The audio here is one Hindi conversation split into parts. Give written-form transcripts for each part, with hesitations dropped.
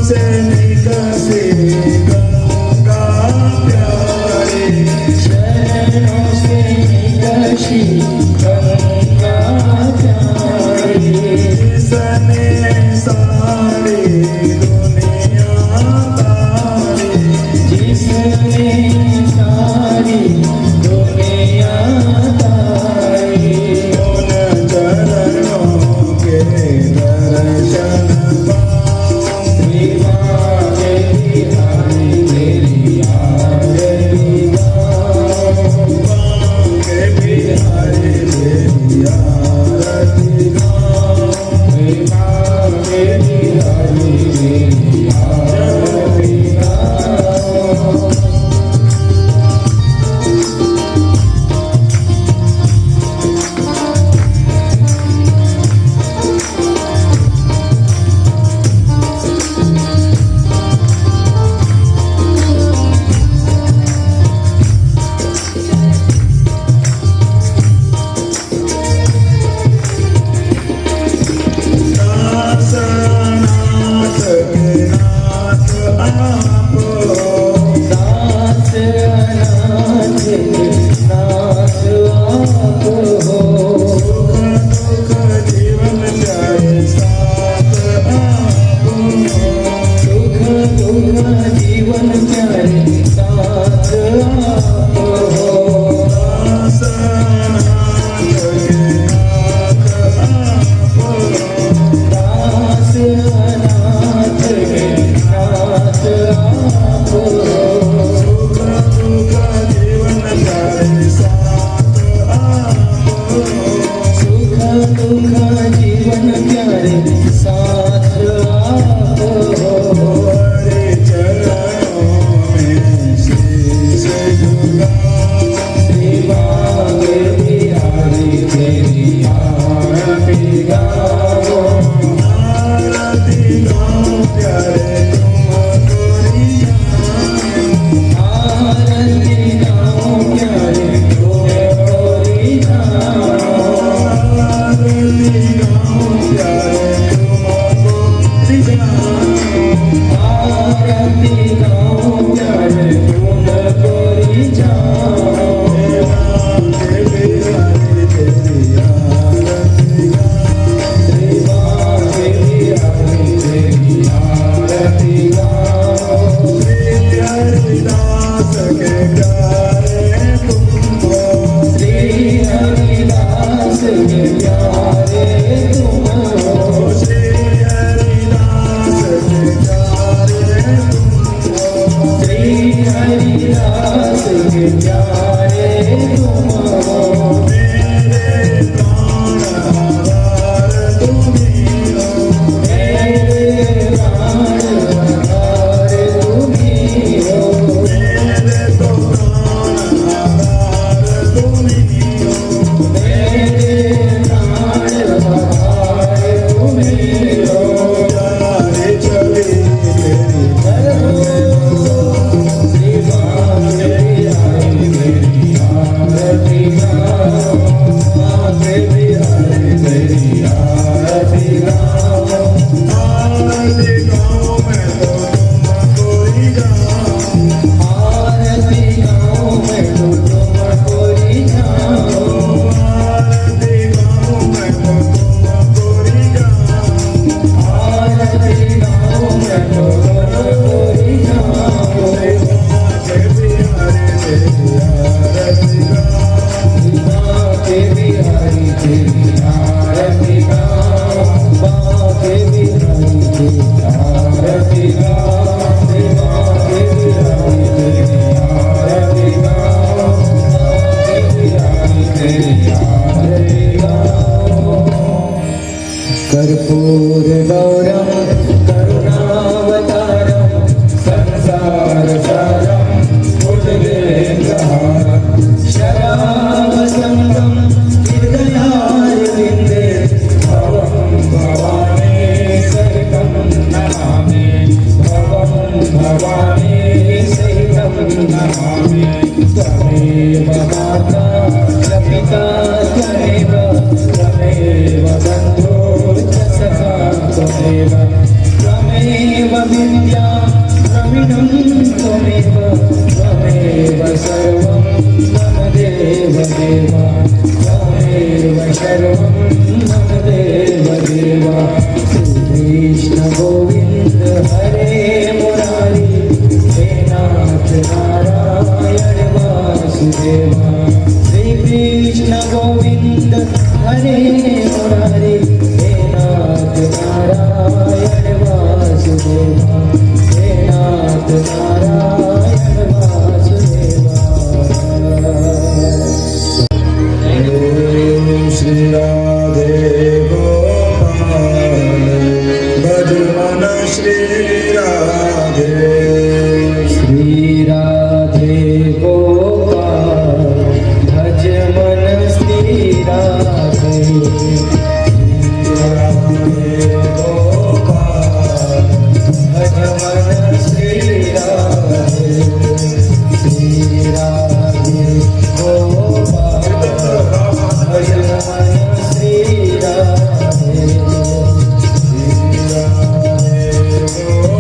से निकले गंगा प्यारे, चरणों से निकली गंगा प्यारी, जिसने सारी दुनिया तारी, जिसने सारी दुनिया तारी, उन चरणों के दर्शन विवाहे बिहारी तेरी आरती गाऊं, के बिहारी तेरी आरती गाऊं, विवाहे बिहारी तेरी आरती गाऊं। दासनाथ के नाथ आप दास अनाथ नाथ आप हो, सुख जीवन जाए साथ आप सुख दुख जीवन प्यारे साथ आप हो, दासनाथ के नाथ आप दास अनाथ नाथ आप हो, सुख दुख जीवन जाए साथ आप सुख दुख जीवन प्यारे साथ आप हो, बड़े चरणों में शीश झुकाऊं, विवाहे बिहारी तेरी आरती गाऊं, आरती गाऊं प्यारे तुमको रिझाऊं, आरती गाऊं प्यारे तुमको रिझाऊं, आरती गाऊं प्यारे तुमको रिझाऊं, आरती गाऊं प्यारे तुमको रिझाऊं, के बिहारी तेरी आरती गाऊं, विवाहे बिहारी तेरी आरती गाऊं, श्री हरिदास के प्यारे तुम हो, श्री हरिदास के प्यारे तुम हो, श्री हरिदास के प्यारे तुम हो, श्री हरिदास के प्यारे तुम हो, मेरे प्राण आधार तुम्ही हो, मेरे प्राण आधार तुम्ही हो, मेरे तो प्राण आधार तुम्ही हो, मेरे प्राण आधार तुम्ही हो, जाए चली तेरी श्री बांके बिहारी तेरी आरती गाऊं, बांके बिहारी तेरी आरती गाऊं, आरती गाऊं मैं तो तुमको रिझाऊं, आरती गाऊं मैं तो तुमको रिझाऊं, आरती गाऊं मैं तो तुमको रिझाऊं, आरती गाऊं मैं तो तुमको रिझाऊं, के बिहारी तेरी आरती गाऊं, बांके बिहारी तेरी आरती गाऊं, बांके बिहारी तेरी आरती गाऊं, बांके बिहारी तेरी आरती गाऊं, बांके बिहारी तेरी आरती गाऊं। कर्पूर गौरम करुणावतारम संसार सारम भुजगेन्द्रहारम शरावसंगम हृदयारविन्दे भवं भवानी सहितं नमामि, भवं भवानी सहितं नमामि, त्वमेव माता च पिता त्वमेव, त्वमेव बन्धुश्च सखा त्वमेव, त्वमेव त्वमेव विद्या द्रविणं त्वमेव त्वमेव सर्वं मम देव देव त्वमेव सर्वं मम देव देव श्री कृष्ण गोविंद हरे मुरारी हे नाथ नारायण वासुदेवा श्री कृष्ण गोविंद हरे मुरारी हे नाथ नारायण वासुदेवा हे नाथ नारायण वासुदेवा ओम श्री राधे गोपाल भज मन श्री राधे श्री राधे गोपाल भज मन श्री राधे राधे गोपाल भज मन श्री राधे श्री राधे गोपाल भज मन श्री राधे राधे गोपाल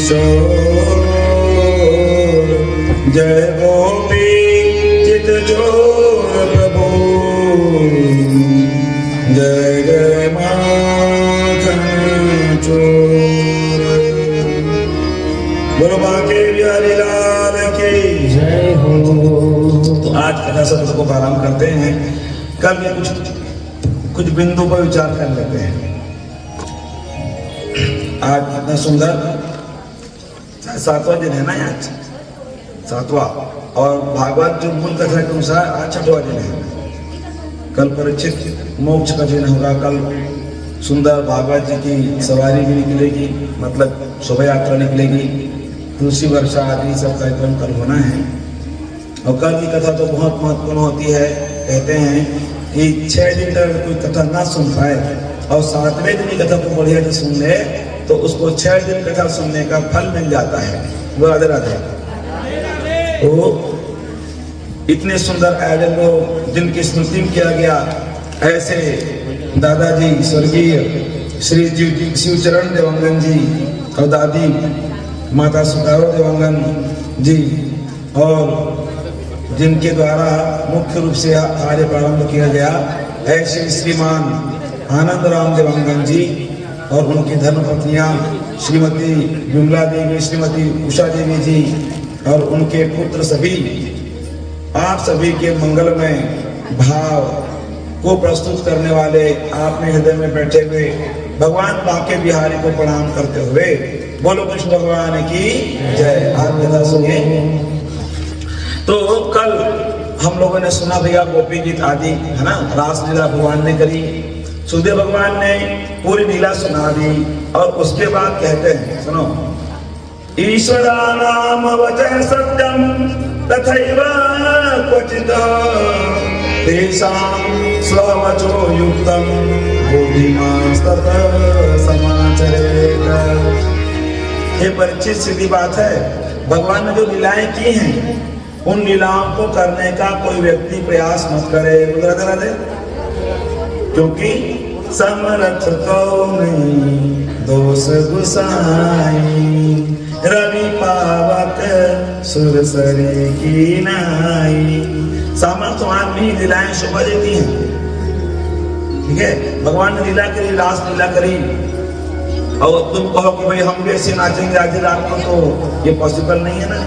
किशोर जय गोपी चित चोर प्रभु जय जय माखन चोर। बोलो बांके बिहारी लाल की जय हो। तो आज कथा सब को आराम करते हैं। कल के कुछ बिंदु पर विचार कर लेते हैं। आज कितना सुंदर 7वां दिन है ना, आज 7वां, और भागवत जो मूल कथा के अनुसार आज 6वां दिन है। कल परीक्षित मोक्ष का दिन होगा। कल सुंदर भागवत जी की सवारी भी निकलेगी, मतलब शोभा यात्रा निकलेगी, तुलसी वर्षा आदि सब कार्यक्रम कल होना है। और कल की कथा तो बहुत महत्वपूर्ण होती है। कहते हैं कि 6 दिन तक कोई कथा ना सुन पाए और 7वें दिन की कथा को बढ़िया से सुन ले तो उसको 6 दिन कथा सुनने का फल मिल जाता है। वो राधे राधे। तो इतने सुंदर आयोजन को जिनकी स्मृति में किया गया, ऐसे दादाजी स्वर्गीय श्री शिवचरण देवांगन जी और दादी माता सुकारो देवांगन जी, और जिनके द्वारा मुख्य रूप से कार्य प्रारंभ किया गया, ऐसे श्रीमान आनंद राम देवांगन जी और उनकी धर्मपत्नियां श्रीमती विमला देवी, श्रीमती उषा देवी जी और उनके पुत्र सभी, आप सभी के मंगलमय भाव को प्रस्तुत करने वाले आपने हृदय में बैठे हुए भगवान बांके बिहारी को प्रणाम करते हुए बोलो कृष्ण भगवान की जय। आप कथा सुनिए। तो कल हम लोगों ने सुना भैया गोपी गीत आदि है ना, रासलीला भगवान ने करी, सुखदेव भगवान ने पूरी लीला सुना दी। और उसके बाद कहते हैं, सुनो, ईश्वरानाम वचः सत्यम तथैव क्वचित् तेषां स्ववचो युक्तं बुद्धिमांस्ततः समाचरेत्। ये परीक्षित सीधी बात है। भगवान ने जो लीलाएं की हैं उन लीलाओं को करने का कोई व्यक्ति प्रयास मत करे, राधे राधे, क्योंकि समर्थ को नहीं दोष गुसाई, रवि पावक सुरसरी की नाई। सामर्थ्यवान भी लीलाएं शोभा देती हैं। ठीक है, भगवान ने लीला करी, रास लीला करी, और तुम कहो कि भाई हम भी ऐसे नाचेंगे आधी रात को, तो ये पॉसिबल नहीं है ना।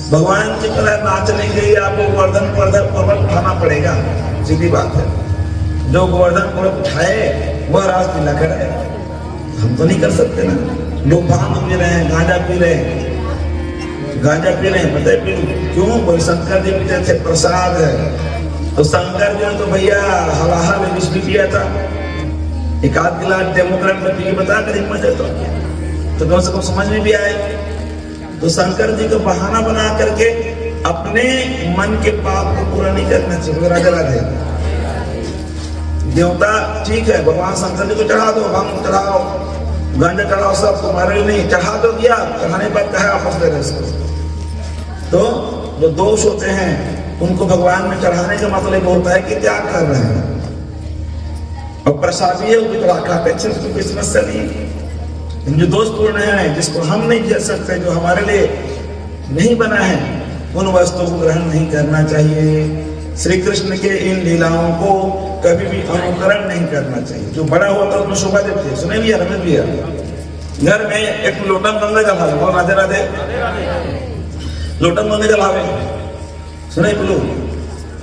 भगवान की तरह नाचने के लिए आपको गोवर्धन पर्वत उठाना पड़ेगा, सीधी बात है। जो गोवर्धन पर्वत उठाए वह रास लीला करे, हम तो नहीं कर सकते ना। लोग भांग पी रहे हैं, गांजा पी रहे हैं, पता है क्यों? कोई शंकर जी पीते थे, प्रसाद है। तो शंकर जी ने तो भैया हलाहा में विष भी पिया था, एक आध गिलास डेमोक्रेट में पी के बता कर मजे तो कम से कम समझ में भी आए। तो शंकर जी को बहाना बना करके अपने मन के पाप को पूरा नहीं करना चाहिए। राधे राधे। देवता ठीक है, भगवान शंकर जी को चढ़ा दो, भांग चढ़ाओ, गांजा चढ़ाओ, सब तुम्हारे लिए नहीं, चढ़ा दो दिया, चढ़ाने पर कहा वापस ले रहे इसको। तो जो दोष होते हैं उनको भगवान में चढ़ाने का मतलब होता है कि त्याग कर रहे हैं। और प्रसादी है वो भी खाते, कोई समस्या नहीं है। जो दोषपूर्ण है, जिसको हम नहीं झेल सकते, जो हमारे लिए नहीं बना है, उन वस्तुओं को ग्रहण नहीं करना चाहिए। श्री कृष्ण के इन लीलाओं को कभी भी अनुकरण नहीं करना चाहिए। जो बड़ा होता है उसमें शोभा देते हैं। सुने भैया, रमेश भैया, घर में एक लोटन गंगा जलावे, वो राधे राधे, लोटन गंगा जलावे, सुने बोलो।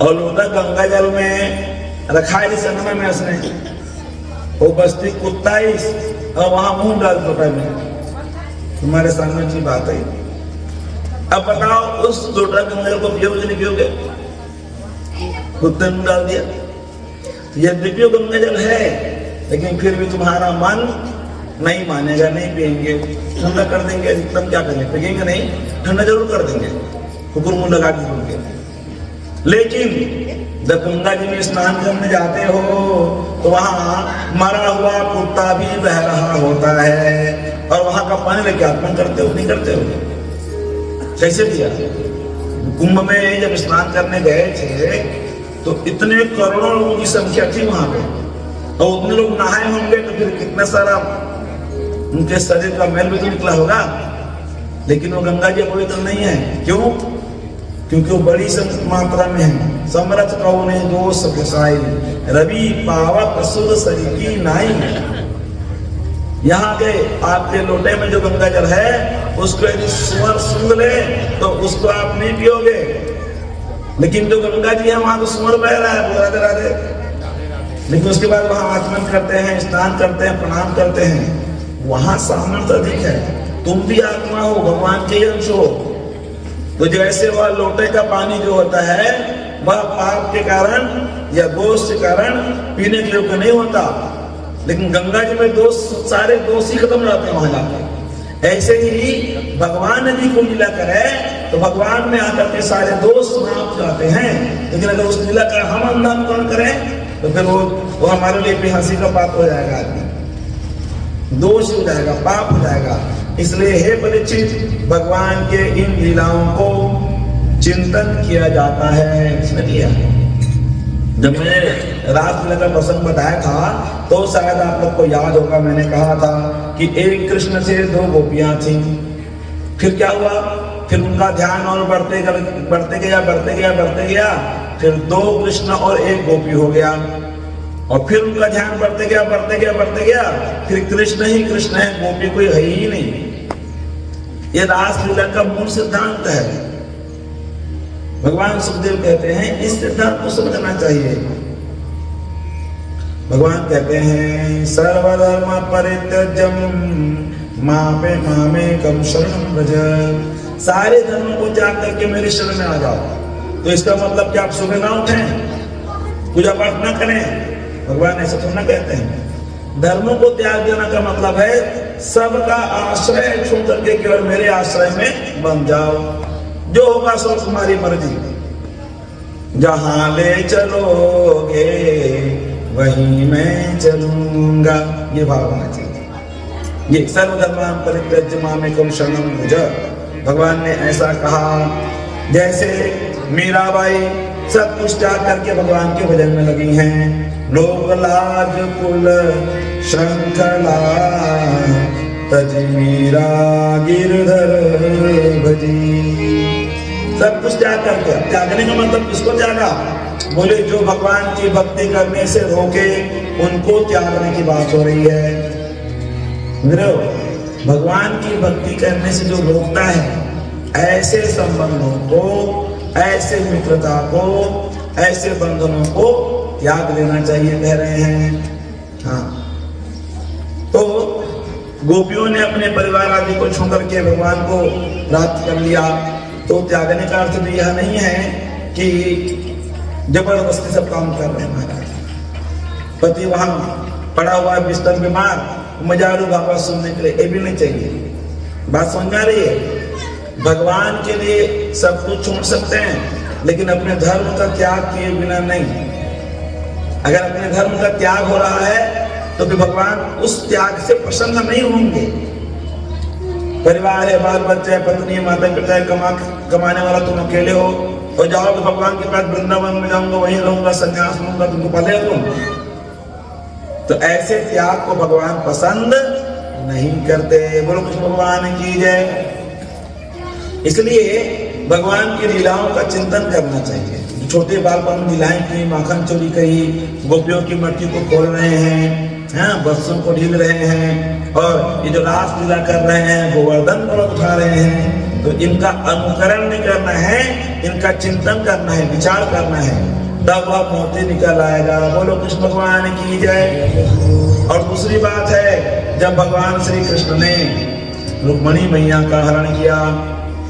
और लोटन गंगा जल में रखा है संगम में उसने, वो बस्ती कुत्ता ही, और वहां मुंह डाल लोटा में, तुम्हारे सामने की बात है। अब बताओ उस लोटा गंगा जल को पियोगे नहीं पियोगे? कुत्ते मुंह डाल दिया। यह दिव्य गंगा जल है, लेकिन फिर भी तुम्हारा मन नहीं मानेगा, नहीं पिएंगे, ठंडा कर देंगे। एकदम क्या करेंगे? पिएंगे नहीं, ठंडा जरूर कर देंगे, कुकुर मुंह लगा देंगे। लेकिन जब गंगा जी में स्नान करने जाते हो तो वहां मरा हुआ कुत्ता भी बह रहा होता है, और वहां का पानी लेके अर्पण करते हो, नहीं करते हो? कैसे दिया? कुंभ में जब स्नान करने गए थे तो इतने करोड़ों लोगों की संख्या थी वहां पे, और उतने लोग नहाए होंगे तो फिर कितना सारा उनके शरीर का मैल भी तो निकला होगा, लेकिन वो गंगा जी पवित्र नहीं है। क्यों? क्योंकि वो बड़ी मात्रा में है। समरथ कहो ने दोष घसाई, रवि पावक शुद्ध सरिकी नाई। यहाँ के आपके लोटे में जो गंगा जल है उसको यदि सुअर सूंघ ले तो उसको आप नहीं पियोगे, लेकिन जो गंगा जी है वहां तो सुअर बह रहा है, राधे राधे। लेकिन उसके बाद वहां आचमन करते हैं, स्नान करते हैं, प्रणाम करते हैं, वहां सामर्थ्य अधिक है। तुम भी आत्मा हो, भगवान के अंश हो। तो जैसे वह लोटे का पानी जो होता है वह पाप के कारण या दोष के कारण पीने के योग्य नहीं होता, लेकिन गंगा जी में दोष, सारे दोष ही खत्म हो जाते हैं वहां जाकर। ऐसे ही भगवान यदि कोई लीला करे तो भगवान में आकर के सारे दोष समाप्त हो जाते हैं। लेकिन अगर उस लीला का हम अनुकरण करें तो फिर वो हमारे लिए भी हंसी का पाप हो जाएगा, आदमी दोष हो जाएगा, पाप हो जाएगा। इसलिए हे परीक्षित, भगवान के इन लीलाओं को चिंतन किया जाता है। इसने दिया, जब मैंने रासलीला का प्रसंग बताया था तो शायद आप लोग को याद होगा, मैंने कहा था कि एक कृष्ण से 2 गोपियां थी। फिर क्या हुआ? फिर उनका ध्यान और बढ़ते गया, फिर 2 कृष्ण और 1 गोपी हो गया, और फिर उनका ध्यान बढ़ते गया, फिर कृष्ण ही कृष्ण है, गोपी कोई है ही नहीं। ये रासलीला का मूल सिद्धांत है। भगवान सुखदेव कहते हैं इस सिद्धांत को समझना चाहिए। भगवान कहते हैं सर्वधर्म परित्यज्यम मामेकम शरणं व्रज। सारे धर्मों को त्याग करके मेरे शरण में आ जाओ। तो इसका मतलब कि आप सुबह ना उठें, पूजा पाठ ना करें? भगवान ऐसा तो ना कहते हैं। धर्मों को त्याग देना का मतलब है सबका आश्रय छोड़ करके केवल मेरे आश्रय में बन जाओ। जो होगा सो तुम्हारी मर्जी, जहां ले चलोगे वहीं मैं चलूंगा, ये भाव होना चाहिए। ये सर्वधर्मान् परित्यज्य मामेकं शरणं व्रज। भगवान ने ऐसा कहा जैसे मीराबाई सब कुछ त्याग करके भगवान के भजन में लगी हैं। लोग लाज कुल श्रृंखला तज मीरा गिरधर भजी। सब कुछ त्याग करके, त्यागने का मतलब किसको त्यागा? बोले जो भगवान की भक्ति करने से रोके उनको त्यागने की बात हो रही है। भगवान की भक्ति करने से जो रोकता है, ऐसे संबंधों को, ऐसे मित्रता को, ऐसे बंधनों को त्याग देना चाहिए, कह रहे हैं। हाँ, तो गोपियों ने अपने परिवार आदि को छोड़ करके भगवान को प्राप्त कर लिया। तो त्यागने का अर्थ भी यह नहीं है कि जबरदस्ती सब काम कर रहे हैं। महाराज पति वहां पड़ा हुआ है बिस्तर बीमार, मजारू भागवत सुनने के लिए, ये भी नहीं चाहिए। बात समझ में आ रही है? भगवान के लिए सब कुछ छोड़ सकते हैं, लेकिन अपने धर्म का त्याग किए बिना नहीं। अगर अपने धर्म का त्याग हो रहा है तो फिर भगवान उस त्याग से प्रसन्न नहीं होंगे। परिवार है, बाल बच्चे है, पत्नी है, माता पिता है, कमाने वाला तुम अकेले हो और जाओ तो भगवान के पास वृंदावन में जाऊंगा, वहीं रहूंगा, संन्यास लूंगा, तुमको पाले तुम। तो ऐसे त्याग को भगवान पसंद नहीं करते। बोलो कुछ भगवान की जय। इसलिए भगवान की लीलाओं का चिंतन करना चाहिए। छोटे बालपन लीलाएं की, माखन चोरी करी, गोपियों की मटकी को खोल रहे हैं, बच्चों को ढील रहे हैं, और ये जो रास लीला कर रहे हैं, गोवर्धन पर्वत उठा रहे हैं, तो इनका अनुकरण नहीं करना है, इनका चिंतन करना है, विचार करना है, तब वह मोती निकल आएगा। बोलो कृष्ण भगवान की जय। और दूसरी बात है, जब भगवान श्री कृष्ण ने रुक्मणी मैया का हरण किया,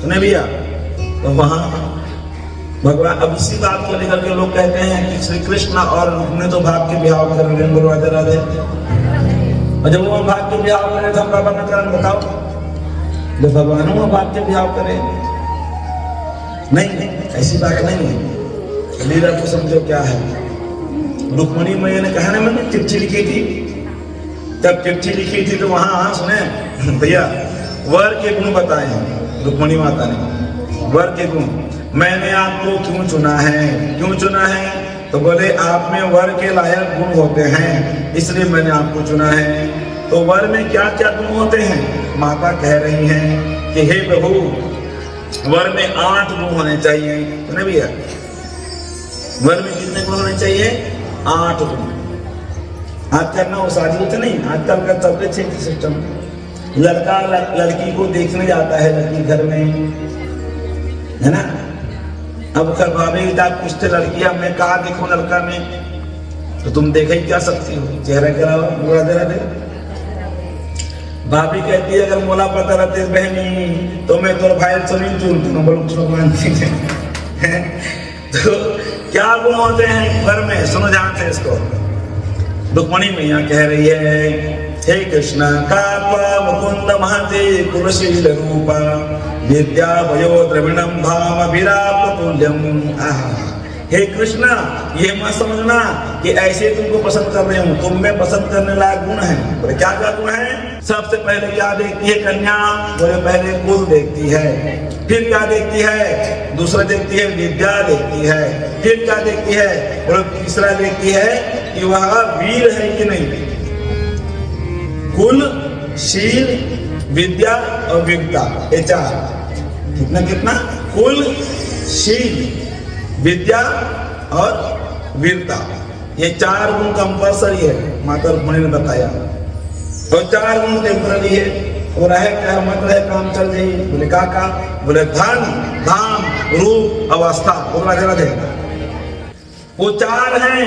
सुने भैया, तो वहां भगवान, अब इसी बात को लेकर के लोग कहते हैं कि श्री कृष्ण और रुक्मिणी तो भाग के बिहाव कर रहे हैं, राधे राधे। और जब वो भाग के बिहाव करे तो हम बाबा न करें, बताओ? जब भगवान वो भाग के बिहाव करे, नहीं, ऐसी बात नहीं है। लीला को समझो क्या है। रुक्मणी मैया ने कहा ना, मैंने चिट्ठी लिखी थी, तब चिट्ठी लिखी थी तो वहां सुने भैया वर के गुण बताए हैं रुक्मणी माता ने। वर के गुण, मैंने आपको क्यों चुना है? क्यों चुना है? तो बोले आप में वर के लायक गुण होते हैं, इसलिए मैंने आपको चुना है। तो वर में क्या क्या गुण होते हैं? माता कह रही हैं कि हे प्रभु, वर में 8 गुण होने चाहिए। सुने भैया, वर में कितने गुण होने चाहिए? 8 गुण। आजकल ना वो शादी होते नहीं, आजकल का सबके चेंज सिस्टम। लड़का लड़की को देखने जाता है, लड़की घर में है ना। अब खर भाभी आप पूछते लड़कियां मैं कहा देखो लड़का में, तो तुम देख ही क्या सकती हो? चेहरा कराओ बुरा दे रहे। भाभी कहती है अगर मोला पता रहते बहनी तो मैं तो भाई सुनी चुनती हूँ। बोलो तो क्या गुण होते हैं घर में? सुनो ध्यान से इसको। रुक्मणी मैया कह रही है हे कृष्ण कात्वा मुकुंद महते कुलशील रूपा विद्या वयो द्रविणम भाव विराट तुल्यम। हे कृष्ण, ये मत समझना कि ऐसे तुमको पसंद कर रहे हूँ, तुम में पसंद करने लायक गुण है। बोले क्या क्या गुण है? सबसे पहले क्या देखती है कन्या? बोले पहले कुल देखती है, फिर क्या देखती है? दूसरा देखती है विद्या देखती है, फिर क्या देखती है? बोले तीसरा देखती है कि वह वीर है कि नहीं। कुल, शील, विद्या और वीरता, ये 4। कितना कितना? कुल, शील, विद्या और वीरता, ये 4 गुण कंपल्सरी है, माता रुक्मणी ने बताया। और 4 गुण टेम्पररी है, और रहे क्या मत रहे काम चल जाए। बोले का? बोले धन, धाम, रूप, अवस्था। बोला जरा दे, वो 4 हैं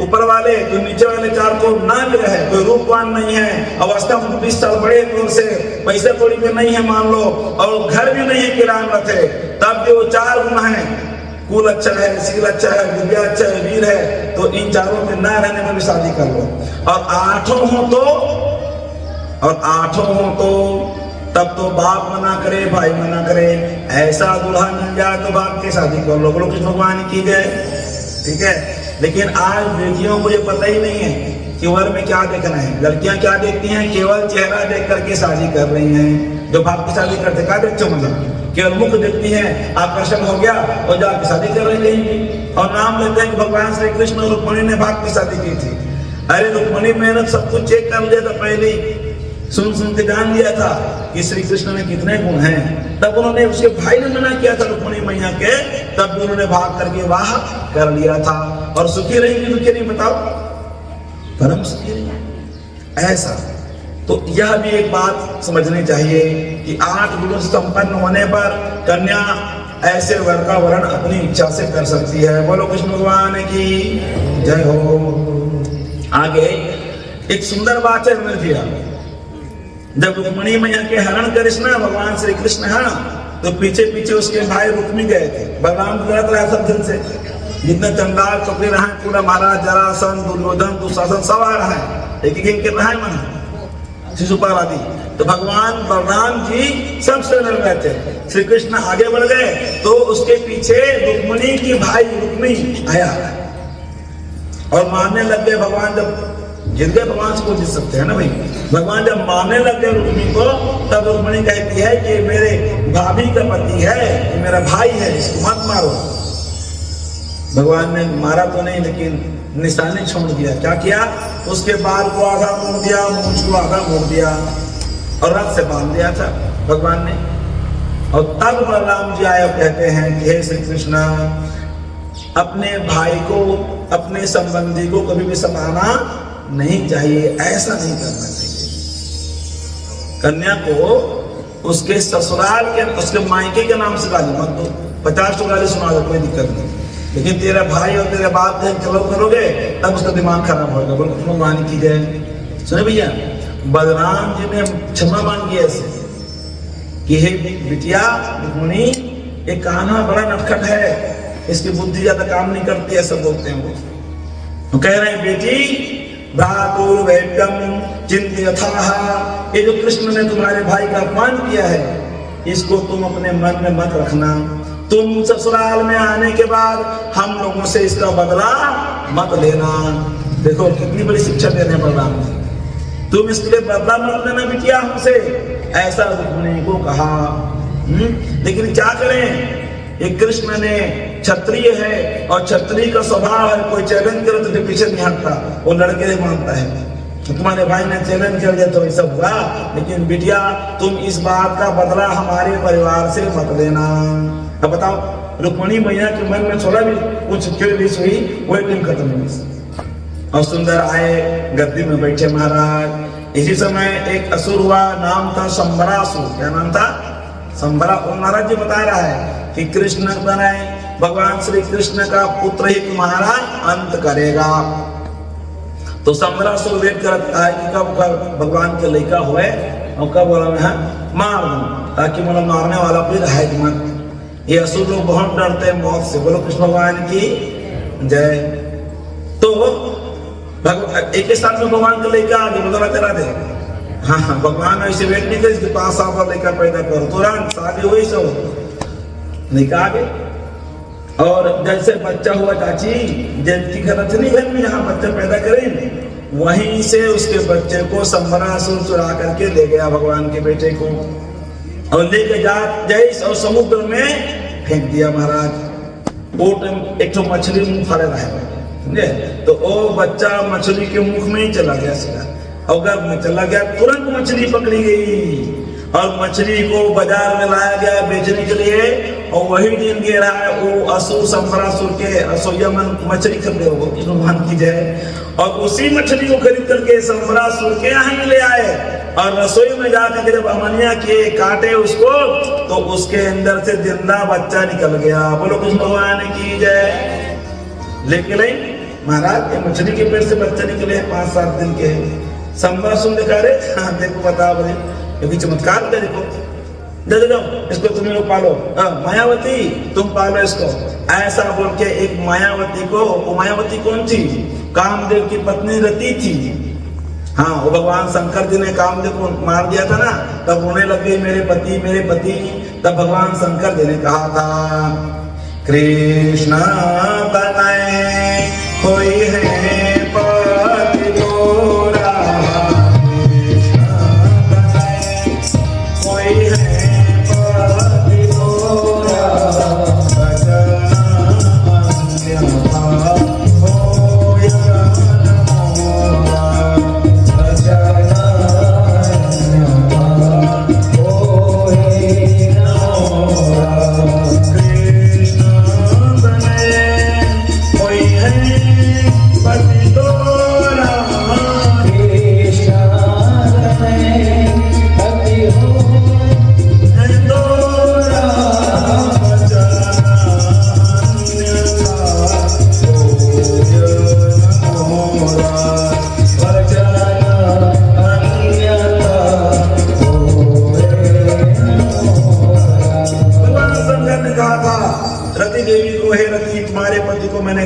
ऊपर वाले, तो नीचे वाले 4 को ना भी रहे, कोई रूपवान नहीं है, अवस्था 20 साल बड़े दूर से, पैसे कौड़ी में नहीं है मान लो, और घर भी नहीं है किरान रखे, तब भी वो 4 गुण हैं। कुल अच्छा है, शील अच्छा है, विद्या अच्छा है, वीर है, तो इन 4 के ना रहने में भी शादी कर लो। और 8 हो तो तब तो बाप मना करे, भाई मना करे, ऐसा दूल्हा मिल जाए तो बाप के शादी कर लो। बोलो कृष्ण भगवान की जय। ठीक है, लेकिन आज बेटियों को ये पता ही नहीं है कि वर में क्या देखना है। लड़कियां क्या देखती हैं? केवल चेहरा देख करके शादी कर रही हैं। जो बाप की शादी करते क्या देखते हो? मतलब केवल मुख देखती हैं, आकर्षण हो गया और जाकर शादी कर रही गई, और नाम लेते हैं कि भगवान श्री कृष्ण और रुक्मणी ने भाग की शादी की थी। अरे रुक्मणी मैंने सब कुछ चेक कर लिया था पहले ही, सुन के जान लिया था कि श्री कृष्ण में कितने गुण हैं। तब उन्होंने, उसके भाई ने मना किया था रुक्मणी मैया के, तब भी उन्होंने भाग करके वाह कर लिया था। और सुखी रहेंगी दुखी नहीं? बताओ, परम सुखी रही। ऐसा तो यह भी एक बात समझनी चाहिए कि 8 गुणों से संपन्न होने पर कन्या ऐसे वर का वर्ण अपनी इच्छा से कर सकती है। बोलो कृष्ण भगवान की जय हो। आगे एक सुंदर बात है हमने दिया, जब रुक्मणी मैया के हरण कृष्ण भगवान श्री कृष्ण है, तो पीछे पीछे उसके भाई रुक्मी गए थे। बलराम गलत रहा सब दिन से, जितने चंडाल चौकड़ी रहा पूरा महाराज जरासंध, दुर्योधन, दुशासन सब आ रहा है, एक एक रहा है मन शिशुपाल आदि। तो भगवान बलराम जी सबसे लड़ रहे थे। श्री कृष्ण आगे बढ़ गए तो उसके पीछे रुक्मणी की भाई रुक्मी आया और मारने लग गए। भगवान जब जित गए, भगवान को जीत सकते हैं ना भाई। भगवान जब मारने लग गए रुक्मी को, तब रुक्मणी कहती है कि मेरे भाभी का पति है, मेरा भाई है, इसको मत मारो। भगवान ने मारा तो नहीं, लेकिन निशानी छोड़ दिया। क्या किया? उसके बाल को आधा मोड़ दिया, मूंछ को आधा मोड़ दिया और रथ से बांध दिया था भगवान ने। और तब बलराम जी आए और कहते हैं कि हे श्री कृष्ण, अपने भाई को, अपने संबंधी को कभी भी सताना नहीं चाहिए, ऐसा नहीं करना चाहिए। कन्या को उसके ससुराल के, उसके मायके के नाम से गाली मत दो। 50 तो गाली सुना दो, कोई दिक्कत नहीं, लेकिन तेरा भाई और तेरे बाप चलो करोगे तब उसका दिमाग खराब होगा। बोलो भगवान की जय। सुने भैया, बलराम जी ने क्षमा मांगी ऐसे कि हे बिटिया रुक्मणी, ये कान्हा बड़ा नटखट है, इसकी बुद्धि ज्यादा काम नहीं करती, ऐसा बोलते हैं वो। कह रहे हैं बेटी भ्रातुर्वैप्यम चिंत्यथाः, ये जो कृष्ण ने तुम्हारे भाई का अपमान किया है, इसको तुम अपने मन में मत रखना। तुम ससुराल में आने के बाद हम लोगों से इसका बदला मत लेना। देखो कितनी बड़ी शिक्षा दे रहे हैं बलराम जी, तुम इसके लिए बदला मत लेना बिटिया हमसे, ऐसा रुक्मिणी को कहा। लेकिन क्या करें, ये कृष्ण ने क्षत्रिय है और क्षत्रिय का स्वभाव है, कोई चैलेंज करे तो पीछे नहीं हटता, वो लड़के नहीं मानता है। तो तुम्हारे भाई ने चैलेंज कर दिया तो ये सब हुआ, लेकिन बिटिया तुम इस बात का बदला हमारे परिवार से मत लेना। अब बताओ, रुक्मिणी मैया के मन में थोड़ा भी कुछ क्यूरियस हुई, वही दिन खत्म हुई। और सुंदर आए, गद्दी में बैठे महाराज। इसी समय एक असुर हुआ, नाम था संबरासुर। क्या नाम था? संबरा। और महाराज जी बता रहा है कि कृष्ण बनाए, भगवान श्री कृष्ण का पुत्र ही तुम्हारा अंत करेगा। तो संबरासुर वेट करता है कि कब भगवान के लड़का हुए और कब बोला मैं मार दूं, ताकि मतलब मारने वाला कोई रहे मत। ये असुर लोग बहुत डरते हैं मौत से। बोलो कृष्ण भगवान की जय। तो एक ही साल में भगवान का लड़का आगे बदला करा दे। हाँ, भगवान ऐसे वेट नहीं करे 5 साल का लड़का पैदा करो, तुरंत शादी हुई सब लड़का आगे। और जैसे बच्चा हुआ चाची, जैसी गलत नहीं घर में जहाँ बच्चा पैदा करें, वहीं से उसके बच्चे को संबरासुर चुरा करके ले गया भगवान के बेटे को, और लेके जैस और समुद्र में फेंक दिया महाराज। वो एक तो मछली मुंह फाड़े रहा है, समझे? तो वो बच्चा मछली के मुख में ही चला गया सीधा, और गर्भ में चला गया, तुरंत मछली पकड़ी गई और मछली को बाजार में लाया गया बेचने के लिए। और वही दिन गे रहा है वो असुर संबरासुर के असोया मछली खरीदे हो भगवान की जय। और उसी मछली को खरीद करके संबरासुर के यहाँ ही ले आए, और रसोई में जाकर जब अमनिया के काटे उसको, तो उसके अंदर से जिंदा बच्चा निकल गया। बोलो कृष्ण भगवान की जय। लेके नहीं महाराज, ये मछली के पेट से बच्चा निकले 5-7 दिन के। संबरासुर दिखा रहे, हाँ देखो बता बोले, क्योंकि चमत्कार देखो, जाओ इसको तुम लोग पालो। मायावती तुम पालो इसको, ऐसा बोल के एक मायावती को, वो मायावती कौन थी? कामदेव की पत्नी रति थी। हाँ, वो भगवान शंकर जी ने कामदेव को मार दिया था ना, तब रोने लग गई मेरे पति मेरे पति। तब भगवान शंकर जी ने कहा था कृष्ण बनाए कोई है पति गोरा, कृष्ण बनाए कोई है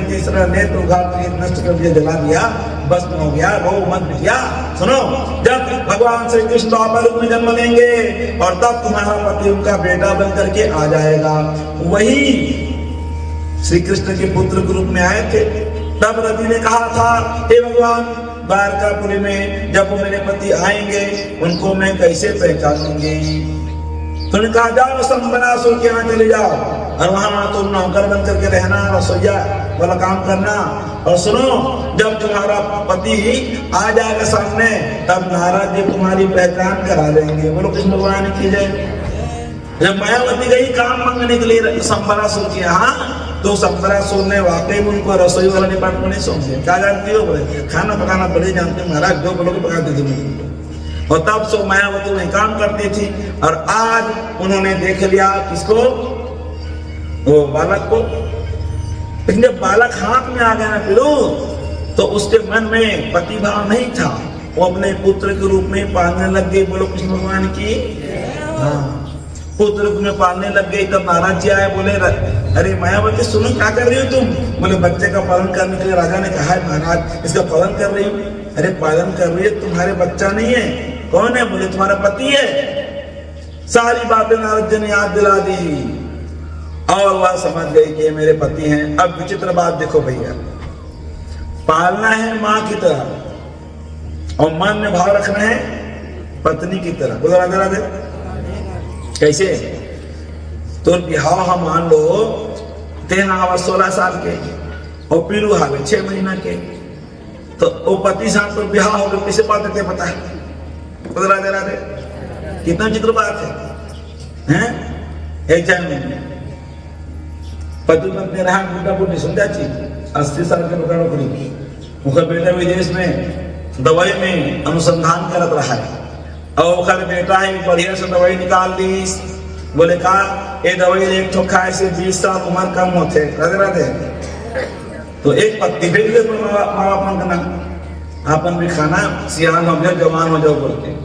तीसरा नेत्र उघाड़ नष्ट कर दिया, जला दिया, भस्म हो गया, वो मत बिटिया। सुनो, जब भगवान श्री कृष्ण द्वापर रूप में जन्म लेंगे और तब तुम्हारा पति उनका बेटा बन करके आ जाएगा। वही श्री कृष्ण के पुत्र के रूप में आए थे। तब रवि ने कहा था, हे भगवान, द्वारकापुरी में जब वो मेरे पति आएंगे उनको मैं कैसे पहचानूंगी? तो उन्होंने कहा जाओ संबरासुर के यहाँ चले जाओ और वहां तुम नौकर बन करके रहना, रसोईया वाला काम करना। और सुनो, जब तुम्हारा पति आ जाएगा सामने, तब नारद जी तुम्हारी पहचान करा देंगे। बोलो कृष्ण भगवान की जय। जब मायावती गई काम मांगने के लिए संबरासुर के यहाँ, तो संबरासुर ने वाकई में उनको रसोई वाला डिपार्टमेंट नहीं सौंप दिया। क्या जानती हो? बोले खाना पकाना बड़े जानते हैं महाराज, जो बोलोगे पका देते। और तब सो मायावती वही काम करती थी। और आज उन्होंने देख लिया किसको? वो बालक को। लेकिन जब बालक हाथ में आ गया ना पिलो, तो उसके मन में प्रतिभाव नहीं था, वो अपने पुत्र के रूप में पालने लग गई। बोलो कृष्ण भगवान की। हाँ, पुत्र में पालने लग गई। तब नारद जी आए, बोले अरे मायावती सुनो, क्या कर रही हो तुम? बोले बच्चे का पालन करने के लिए राजा ने कहा है महाराज, इसका पालन कर रही हूँ। अरे पालन कर रही है, तुम्हारे बच्चा नहीं है। कौन है? बोले तुम्हारा पति है। सारी बातें नारद जी ने याद दिला दी और वह समझ गई कि ये मेरे पति हैं। अब विचित्र बात देखो भैया, पालना है माँ की तरह और मन में भाव रखना है पत्नी की तरह। बोलो राधे राधे। कैसे? तो बिहाव हम मान लो तेना हवा 16 साल के और पीलू हावे 6 महीना के, तो वो पति साथ तो ब्याह हो गए किसे बात देते पता है? राधे राधे, कितना चित्र बात है? एक जन पति पत्नी रहा बुढ़ा बुढ़ी सुंदर 80 साल के बड़ा नौकरी, उनका बेटा विदेश में दवाई में अनुसंधान करत रहा है और ओकर बेटा है बढ़िया से दवाई निकाल दी। बोले कहा ये दवाई एक ठो खाए से 20 साल उम्र कम होते। राधे राधे। तो एक पत्ती भेज दे माँ बाप का नाम आपन भी खाना सियान हो जाओ जवान हो जाओ बोलते।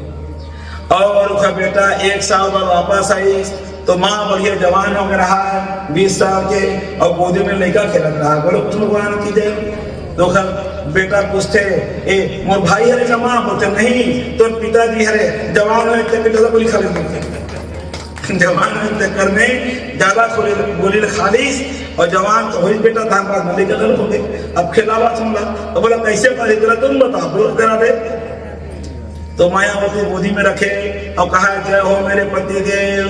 और उसका बेटा 1 साल बाद वापस आई तो माँ बढ़िया जवान हो रहा है 20 साल के और गोदी में लड़का खेलत रहा। बोलो कुछ भगवान की जय। तो बेटा पूछते ए मोर भाई हरे का माँ बोलते नहीं तो पिताजी हरे जवान हो बेटा बोली खा लेते जवान चक्कर में ज्यादा बोली खालिश और जवान तो वही बेटा था पास में लेकर गलत हो गए। अब खिलावा सुन ला तो बोला कैसे पढ़े तेरा तुम बताओ बोलो करा दे। तो मायावती गोदी में रखे और कहा जय हो मेरे पति देव।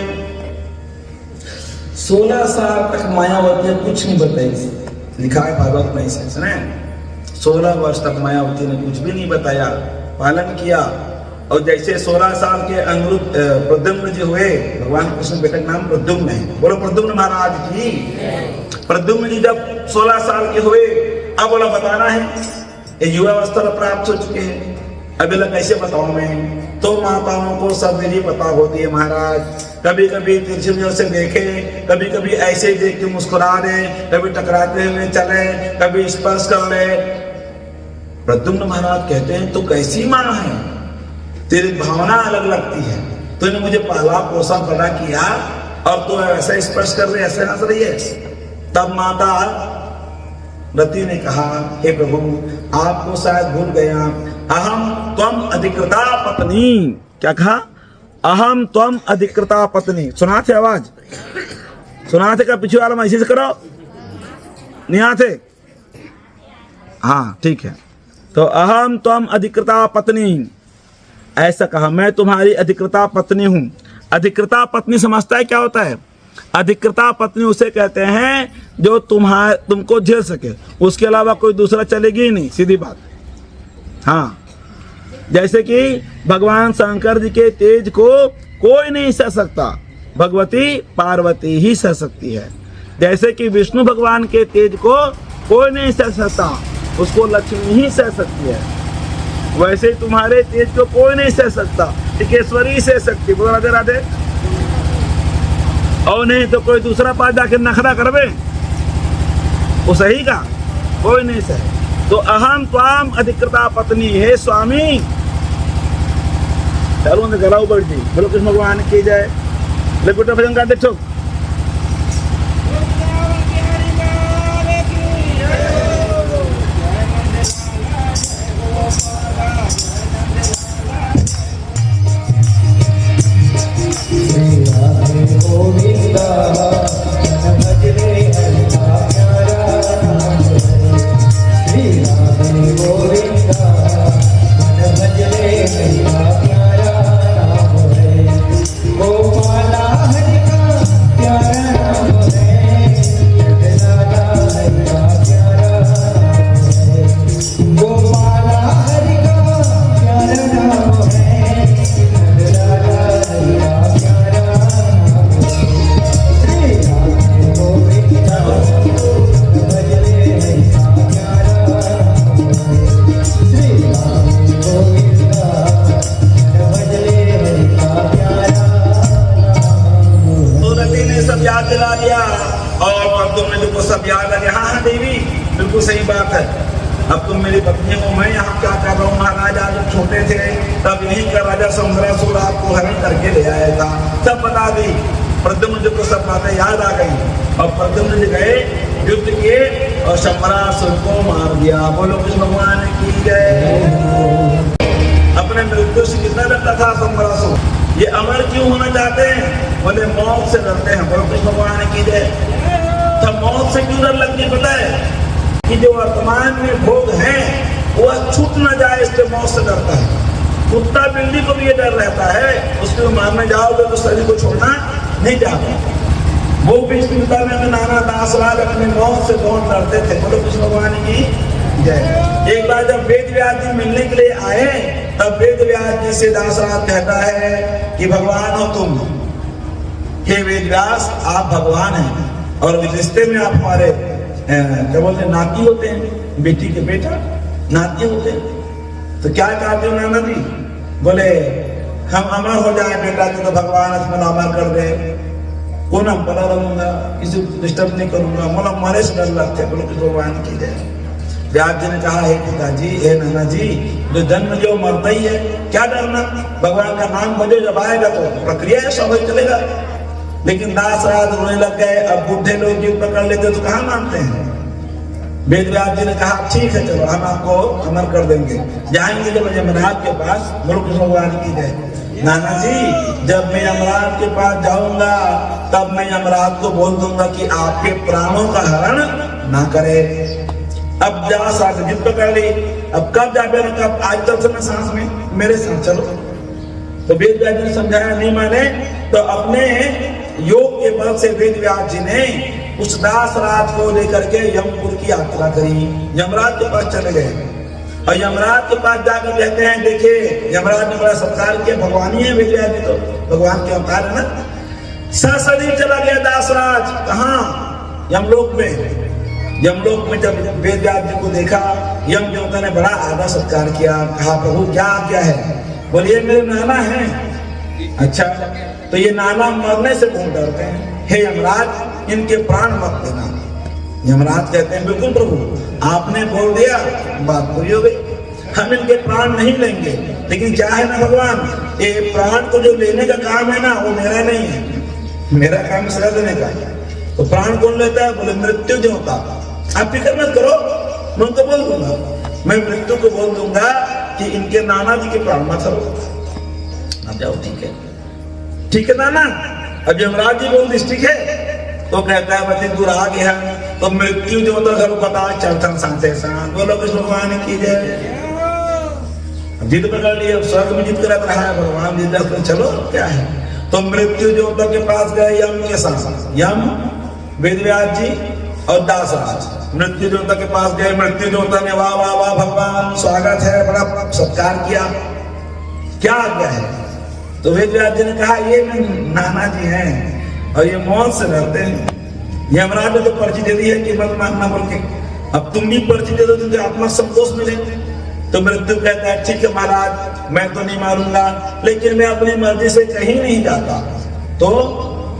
16 साल तक मायावती कुछ नहीं बताई, लिखा है भागवत में इसे सुने। 16 वर्ष तक मायावती ने कुछ भी नहीं बताया, पालन किया। और जैसे 16 साल के अनुरूप प्रद्युम्न जी हुए, भगवान कृष्ण बेटे का नाम प्रद्युम्न है, बोलो प्रद्युम्न महाराज की। प्रद्युम्न जी जब 16 साल के हुए अब बोला बताना है, ये युवावस्था प्राप्त हो चुके हैं, अभी लग कैसे बताऊं मैं। तो माताओं को सब विधि पता होती है महाराज। कभी कभी तिरछी नजर से देखे, कभी कभी ऐसे ही देख के मुस्कुरा दे, कभी टकराते हुए चले, कभी स्पर्श कर ले। प्रद्युम्न महाराज कहते हैं तो कैसी माँ है, तेरी भावना अलग लगती है। तूने मुझे पाला पोसा बड़ा किया और तू ऐसा स्पर्श कर रही, ऐसे हंस रही है। तब माता रति ने कहा हे प्रभु आपको शायद भूल गया, अहम त्वम अधिकृता पत्नी। क्या कहा? अहम त्वम अधिकृता पत्नी। सुना थे आवाज? सुना थे? क्या पीछे वाला मैसेज से करो, नहीं आते? हाँ ठीक है। तो अहम त्वम अधिकृता पत्नी, ऐसा कहा मैं तुम्हारी अधिकृता पत्नी हूं। अधिकृता पत्नी समझता है क्या होता है? अधिकृता पत्नी उसे कहते हैं जो तुमको झेल सके, उसके अलावा कोई दूसरा चलेगी ही नहीं, सीधी बात। हाँ, जैसे कि भगवान शंकर जी के तेज को कोई नहीं सह सकता, भगवती पार्वती ही सह सकती है। जैसे कि विष्णु भगवान के तेज को कोई नहीं सह सकता, उसको लक्ष्मी ही सह सकती है। वैसे ही तुम्हारे तेज को कोई नहीं सह सकता, टिकेश्वरी सह सकती। बोलो राधे राधे। और नहीं तो कोई दूसरा पास जाके नखरा करवे, वो सही का कोई नहीं सहे। तो अहम त्वाम अधिकृता पत्नी, हे स्वामी। चलो ने गलाऊ बढ़ जी, बोलो कृष्ण भगवान की जय। ले बेटा भजन गाते ठोक। अब तुम मेरी पत्नी हो, मैं यहाँ क्या कर रहा हूँ महाराज? आज छोटे थे तब यहीं का राजा संग्रासुर आपको हरण करके ले आया था, सब बता दी। प्रद्युम्न जी को सब बातें याद आ गई और प्रद्युम्न जी गए, युद्ध किए और संग्रासुर को मार दिया। बोलो कृष्ण भगवान की जय। अपने मृत्यु से कितना डरता था संग्रासुर? ये अमर क्यों होना चाहते हैं? बोले मौत से डरते हैं। बोलो कृष्ण भगवान की जय। तब मौत से क्यों डर लगती पता है? कि जो वर्तमान में भोग है वह छूट न जाए, इसलिए मौत से डरता है। कुत्ता बिल्ली को भी ये डर रहता है, उसको मारने जाओगे तो शरीर को छोड़ना नहीं चाहता। वो भी स्थिरता में नाना दासराज अपने मौत से बहुत डरते थे। बोलो कृष्ण भगवान की जय। एक बार जब वेद व्यास जी मिलने के लिए आए, तब वेद व्यास जी से दासराज कहता है कि भगवान हो तुम, हे वेद व्यास आप भगवान हैं और रिश्ते में आप हमारे क्या बोलते नाती होते हैं, बेटी के बेटा नाती होते हैं। तो क्या कहते हो नाना जी? बोले हम अमर हो जाए बेटा जी तो भगवान अपना अमर कर दे, कौन हम पड़ा रहूंगा, किसी को डिस्टर्ब नहीं करूंगा, मोला मरे से डर लगते। बोलो कि भगवान की जय। व्यास जी ने कहा हे पिताजी, हे नाना जी, जो जन्म जो मरता ही है, क्या डरना, भगवान का नाम भजो, जब आएगा तो प्रक्रिया है, सब चलेगा। लेकिन दासराज रोने लग गए। अब बुढ़े लोग जिद पकड़ लेते तो कहाँ मानते हैं। वेद व्यास जी ने कहा ठीक है चलो हम आपको अमर कर देंगे, जाएंगे जब यमराज के पास। बोलो कृष्ण भगवान की जय। नाना जी जब मैं यमराज के पास जाऊंगा तब मैं यमराज को बोल दूंगा कि आपके प्राणों का हरण ना करे। अब जा साथ जिद पकड़ ली। अब कब जाबे, कब आज तक से सांस में मेरे साथ चलो। तो वेद व्यास जी ने समझाया, नहीं माने तो अपने योग के बल से वेद व्यास जी ने उस दासराज को लेकर के यमपुर की यात्रा करी। यमराज के पास चले गए और यमराज के पास जाकर कहते हैं देखिए यमराज ने बड़ा सत्कार किया, भगवान ही है वेद व्यास जी, तो भगवान के अवतार है ना। सशरीर चला गया दासराज, कहाँ? यमलोक में। यमलोक में जब वेद व्यास जी को देखा, यम देवता ने बड़ा आदर सत्कार किया। कहा प्रभु क्या क्या है? बोलिए मेरे नाना हैं। अच्छा, तो ये नाना मरने से बहुत डरते हैं, हे यमराज इनके प्राण मत देना। यमराज कहते हैं बिल्कुल प्रभु, आपने बोल दिया बात पूरी हो गई, हम इनके प्राण नहीं लेंगे। लेकिन क्या है ना भगवान, ये प्राण को जो लेने का काम है ना वो मेरा नहीं है, मेरा काम सजा देने का है। तो प्राण कौन लेता है? बोले मृत्यु देवता। आप फिक्र मत करो, मैं उनको बोल दूंगा, मैं मृत्यु को बोल दूंगा कि इनके नाना जी के प्राण मत लो। अब जाओ ठीक है, ठीक है नाना। अब यमराज जी बोल दी ठीक है, तो कहता है बच्चे दूर आ गया तो मृत्यु जो होता घर पता चलता सांते सांस। बोलो कृष्ण भगवान की जय। जिद पकड़ ली, अब स्वर्ग में जिद कर रहा है भगवान जिद कर, चलो क्या है। तो मृत्यु देवता के पास गए यम के साथ, यम वेद व्यास जी और दासराज मृत्यु देवता के पास गए। मृत्यु देवता ने वाह वाह वाह भगवान स्वागत है, बड़ा सत्कार किया, क्या आज्ञा है? तो वेद व्यास जी ने कहा ये नाना जी हैं और ये मौत से डरते हैं। यमराज ने तो पर्ची दे दी है कि मत मारना बोल के, अब तुम भी पर्ची दे दो तुझे आत्मा संतोष मिले। तो मृत्यु कहता है ठीक है महाराज मैं तो नहीं मारूंगा, लेकिन मैं अपनी मर्जी से कहीं नहीं जाता। तो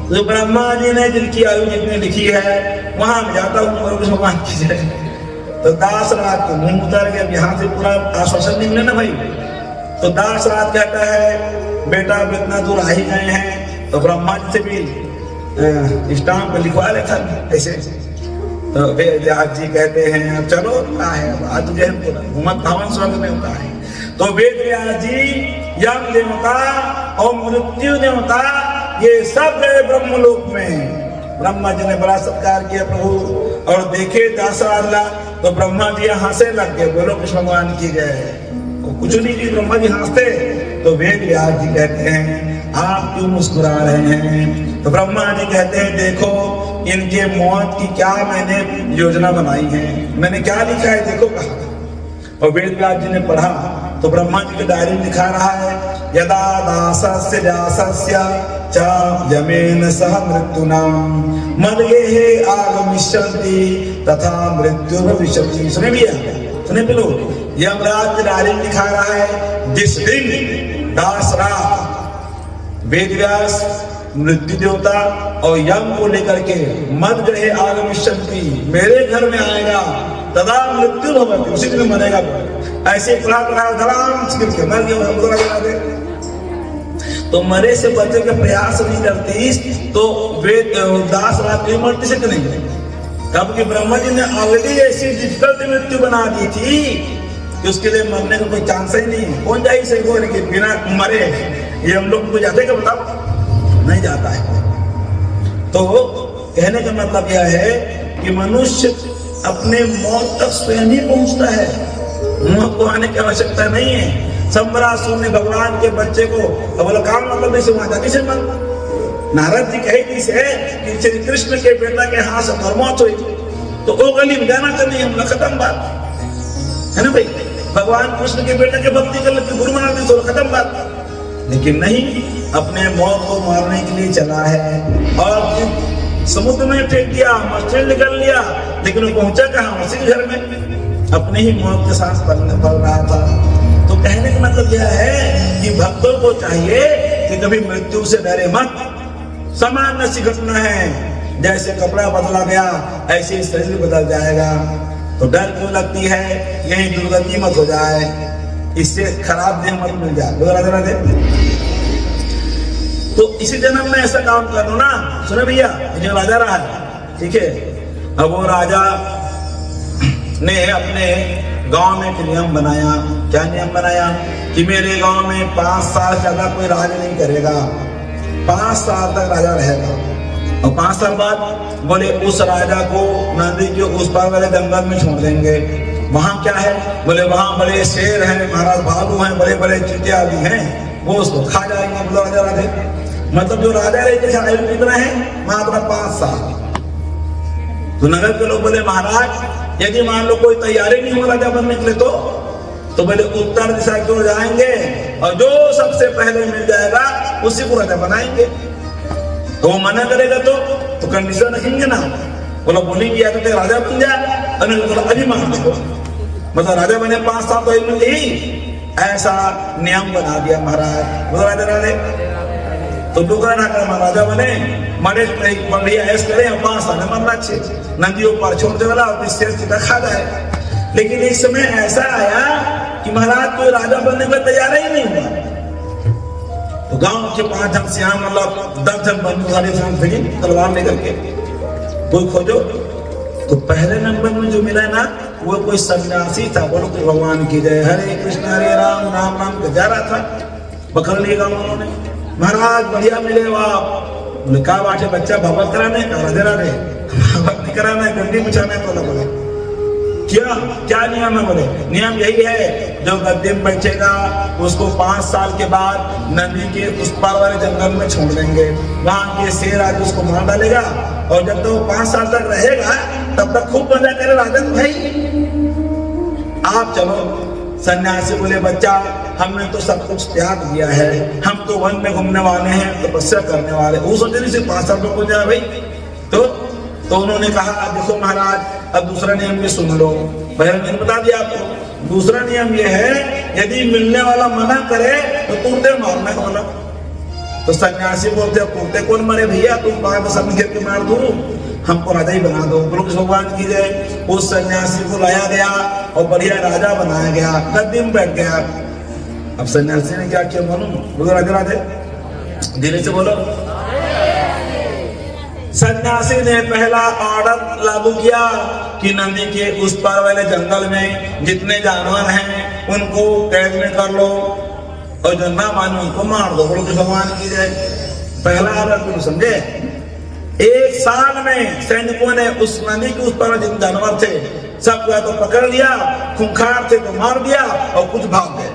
जो ब्रह्मा जी ने जिनकी आयु जितनी लिखी है वहां मैं जाता हूँ, भगवान की जय। तो दासराज को मुंह उतर गया, यहाँ से पूरा आश्वासन नहीं मिले ना भाई। तो दासराज कहता है बेटा अब इतना दूर आ ही गए हैं तो ब्रह्मा जी से भी स्टाम्प लिखवा लेता ऐसे। तो वेद व्यास जी कहते हैं अब चलो क्या है, आज तुझे घूमत धावन स्वर्ग में होता है। तो वेद व्यास जी यम देवता और मृत्यु देवता ये सब गए ब्रह्मलोक में। ब्रह्मा जी ने बड़ा सत्कार किया प्रभु और देखे दासराज तो ब्रह्मा जी हंसे लग गए। बोलो कृष्ण भगवान की जय। कुछ नहीं की ब्रह्मा जी हंसते। तो वेद व्यास जी कहते हैं आप क्यों मुस्कुरा रहे हैं? तो ब्रह्मा जी कहते हैं देखो इनके मौत की क्या मैंने योजना बनाई है, मैंने क्या लिखा है देखो कहा। और वेद व्यास जी ने पढ़ा तो ब्रह्मा जी की डायरी में लिखा रहा है यदा दासस्य व्यासस्य च यमेन सह मृत्युनाम मदगेः आगमिष्यन्ति तथा मृत्युर्विशति। सुने भैया, सुने बोलो, यमराज की डायरी में लिखा रहा है जिस दिन दासराज वेद व्यास मृत्यु देवता और यम को लेकर के मदगेः आगमिष्यन्ति मेरे घर में आएगा तदा मृत्यु भवति, उसी दिन मरेगा। ऐसे पढ़ा धड़ाम के मर गया। तो मरे से बचने का प्रयास नहीं करती तो वेद दासराज की मरती से नहीं। तब कि ब्रह्मा जी ने ऑलरेडी ऐसी डिफिकल्ट मृत्यु बना दी थी कि उसके लिए मरने का कोई चांस ही नहीं है। कौन जाए सही बोल के बिना मरे, ये हम लोग को जाते क्या बताओ? नहीं जाता है। तो कहने का मतलब यह है कि मनुष्य अपने मौत तक स्वयं ही पहुंचता है, मौत को आने की आवश्यकता नहीं है। संबरासुर ने भगवान के बच्चे को बोला काम मतलब नहीं सुना था किसे मन। नारद जी कहे कि श्री कृष्ण के बेटा के हाथ से मौत हुई तो वो गली में जाना तो नहीं, हम खत्म बात। है ना भाई, भगवान कृष्ण के बेटे के भक्ति कर लेते, गुरु बना देते, खत्म बात। लेकिन नहीं, अपने मौत को मारने के लिए चला है और समुद्र में फेंक दिया, मछली निकल लिया, लेकिन वो पहुंचा कहाँ? उसी के घर में अपने ही मौत के साथ पल रहा था। तो कहने का मतलब यह है कि भक्तों को चाहिए कि कभी मृत्यु से डरे मत। सामान्य सी घटना है, जैसे कपड़ा बदला गया ऐसे ही शरीर बदल जाएगा। तो डर क्यों लगती है? यही दुर्गति मत हो जाए, इससे खराब देह मत मिल जाए। राधे राधे। तो इसी जन्म में ऐसा काम कर लो ना। सुनो भैया, जो राजा रहा है, ठीक है, अब वो राजा ने अपने गांव में एक नियम बनाया। क्या नियम बनाया? कि मेरे गांव में 5 साल ज्यादा कोई राज नहीं करेगा, 5 साल तक राजा रहेगा। और 5 साल बाद बोले उस राजा को नदी के उस पार वाले जंगल में छोड़ देंगे। वहां क्या है? बोले वहां बड़े शेर हैं, महाराज भालू हैं, बड़े बड़े चीते आदि हैं, वो उसको खा जाएंगे। बोला राजा राधे, मतलब जो राजा रहते थे आयु कितना है? मात्र 5 साल। तो नगर के लोग बोले महाराज यदि मान लो कोई तैयारी नहीं हो राजा बनने के लिए तो बोले उत्तर दिशा की ओर जाएंगे और जो सबसे पहले मिल जाएगा उसी को राजा बनाएंगे। तो वो मना करेगा तो कंडीशन रखेंगे ना। बोला बोलेंगे या तो राजा बन जा, अभी मान दो। मतलब राजा बने 5 साल तो मिल ही, ऐसा नियम बना दिया महाराज। बोला राजा राधे। तो डोकरा ना कर महाराजा बने, मरे बढ़िया ऐस करे, 5 साल में मरना अच्छे, नदियों पर छोड़ने वाला और शेर सीधा खा जाए। लेकिन एक समय ऐसा आया कि महाराज कोई राजा बनने का तैयार ही नहीं हुआ। तो गांव के 5 जन सियाह, मतलब 10 जन बंधु सारे भेजी तलवार लेकर के, कोई खोजो। तो पहले नंबर में जो मिला ना वो कोई सन्यासी था। बोलो कि भगवान की जय, हरे कृष्ण हरे राम राम राम के जा रहा था। पकड़ लिएगा उन्होंने, महाराज बढ़िया मिले हो आप। बोले क्या बात है बच्चा, भगवत कराने का? राधे राधे। भक्ति कराना है, गड्डी बिछाना है। बोले क्या नियम है? बोले नियम यही है, जो गद्दे में बैठेगा उसको 5 साल के बाद नदी के उस पार वाले जंगल में छोड़ देंगे, वहां के शेर आज उसको मार डालेगा और जब तक वो 5 साल तक रहेगा तब तक खूब मजा करे राजा। तो भाई आप चलो। सन्यासी बोले बच्चा हमने तो सब कुछ त्याग दिया है, हम तो वन में घूमने वाले हैं, तपस्या करने वाले। वो सोचे नहीं सिर्फ 5 साल में हो जाए भाई। तो उन्होंने कहा देखो महाराज अब दूसरा नियम भी सुन लो। पहले मैंने बता दिया आपको, दूसरा नियम ये है यदि मिलने वाला मना करे तो तुरते मारना है वाला। तो सन्यासी बोलते तुरते कौन मरे भैया, तुम 5 साल में घेर के मार दो, हमको राजा ही बना दो। बोलो भगवान की जय। उस सन्यासी को लाया गया और बढ़िया राजा बनाया गया, गद्दी में बैठ गया। अब सन्यासी ने क्या किया मालूम? बोलो राधे राधे, धीरे से बोलो। सन्यासी ने पहला ऑर्डर लागू किया कि नदी के उस पार वाले जंगल में जितने जानवर हैं उनको कैद में कर लो और जो ना मानो उनको मार दो। बोलो भगवान की जय। पहला ऑर्डर तुम समझे। 1 साल में सैनिकों ने उस नदी के उस पार जितने जानवर थे सब तो पकड़ लिया, खूंखार थे तो मार दिया और कुछ भाग गए।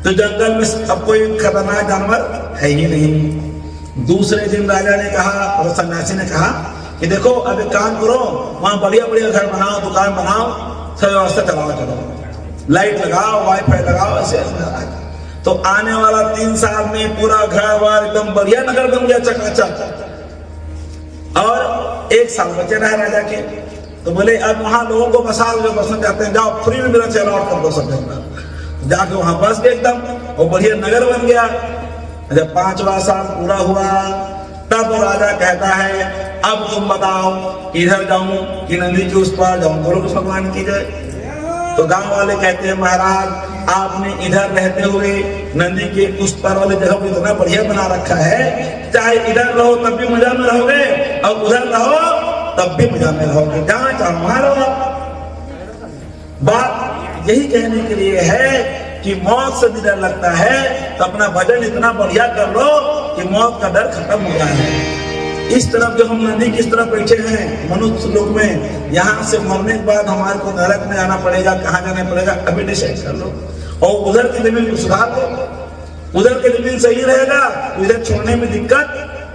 तो जंगल में अब कोई खतरनाक जानवर है ही नहीं। दूसरे दिन राजा ने कहा और सन्यासी ने कहा कि देखो अब एक काम करो, वहां बढ़िया बढ़िया घर बनाओ, दुकान बनाओ, सब व्यवस्था चलाओ, चलो लाइट लगाओ, वाईफाई लगाओ, ऐसे। तो आने वाला 3 साल में पूरा घर वार एकदम बढ़िया नगर बन गया चकाचक। और 1 साल बचे रहे राजा के। तो बोले अब वहां लोगों को बसा, जो बसना चाहते हैं जाओ, फ्री में मेरा चेला कर दो सब जगह। जाके वहां बस गए एकदम और बढ़िया नगर बन गया। जब 5वां साल पूरा हुआ तब राजा कहता है अब तुम बताओ इधर जाऊं कि नदी के उस पार जाऊं। बोलो भगवान की जय। तो गांव वाले कहते हैं महाराज आपने इधर रहते हुए नदी के उस पार वाले जगह को इतना बढ़िया बना रखा है, चाहे इधर रहो तब भी मजा में रहोगे और उधर रहो तब भी मजा में रहोगे, जहां चाहो वहां रहो। बात यही कहने के लिए है कि मौत से भी डर लगता है तो अपना भजन इतना बढ़िया कर लो कि मौत का डर खत्म हो जाए। इस तरफ जो हम नदी किस तरफ बैठे हैं मनुष्य लोक में, यहाँ से मरने के बाद हमारे को नरक में जाना पड़ेगा, कहाँ जाना पड़ेगा अभी डिसाइड कर लो। और उधर की जमीन को सुधार लो, उधर की जमीन सही रहेगा तो इधर छोड़ने में दिक्कत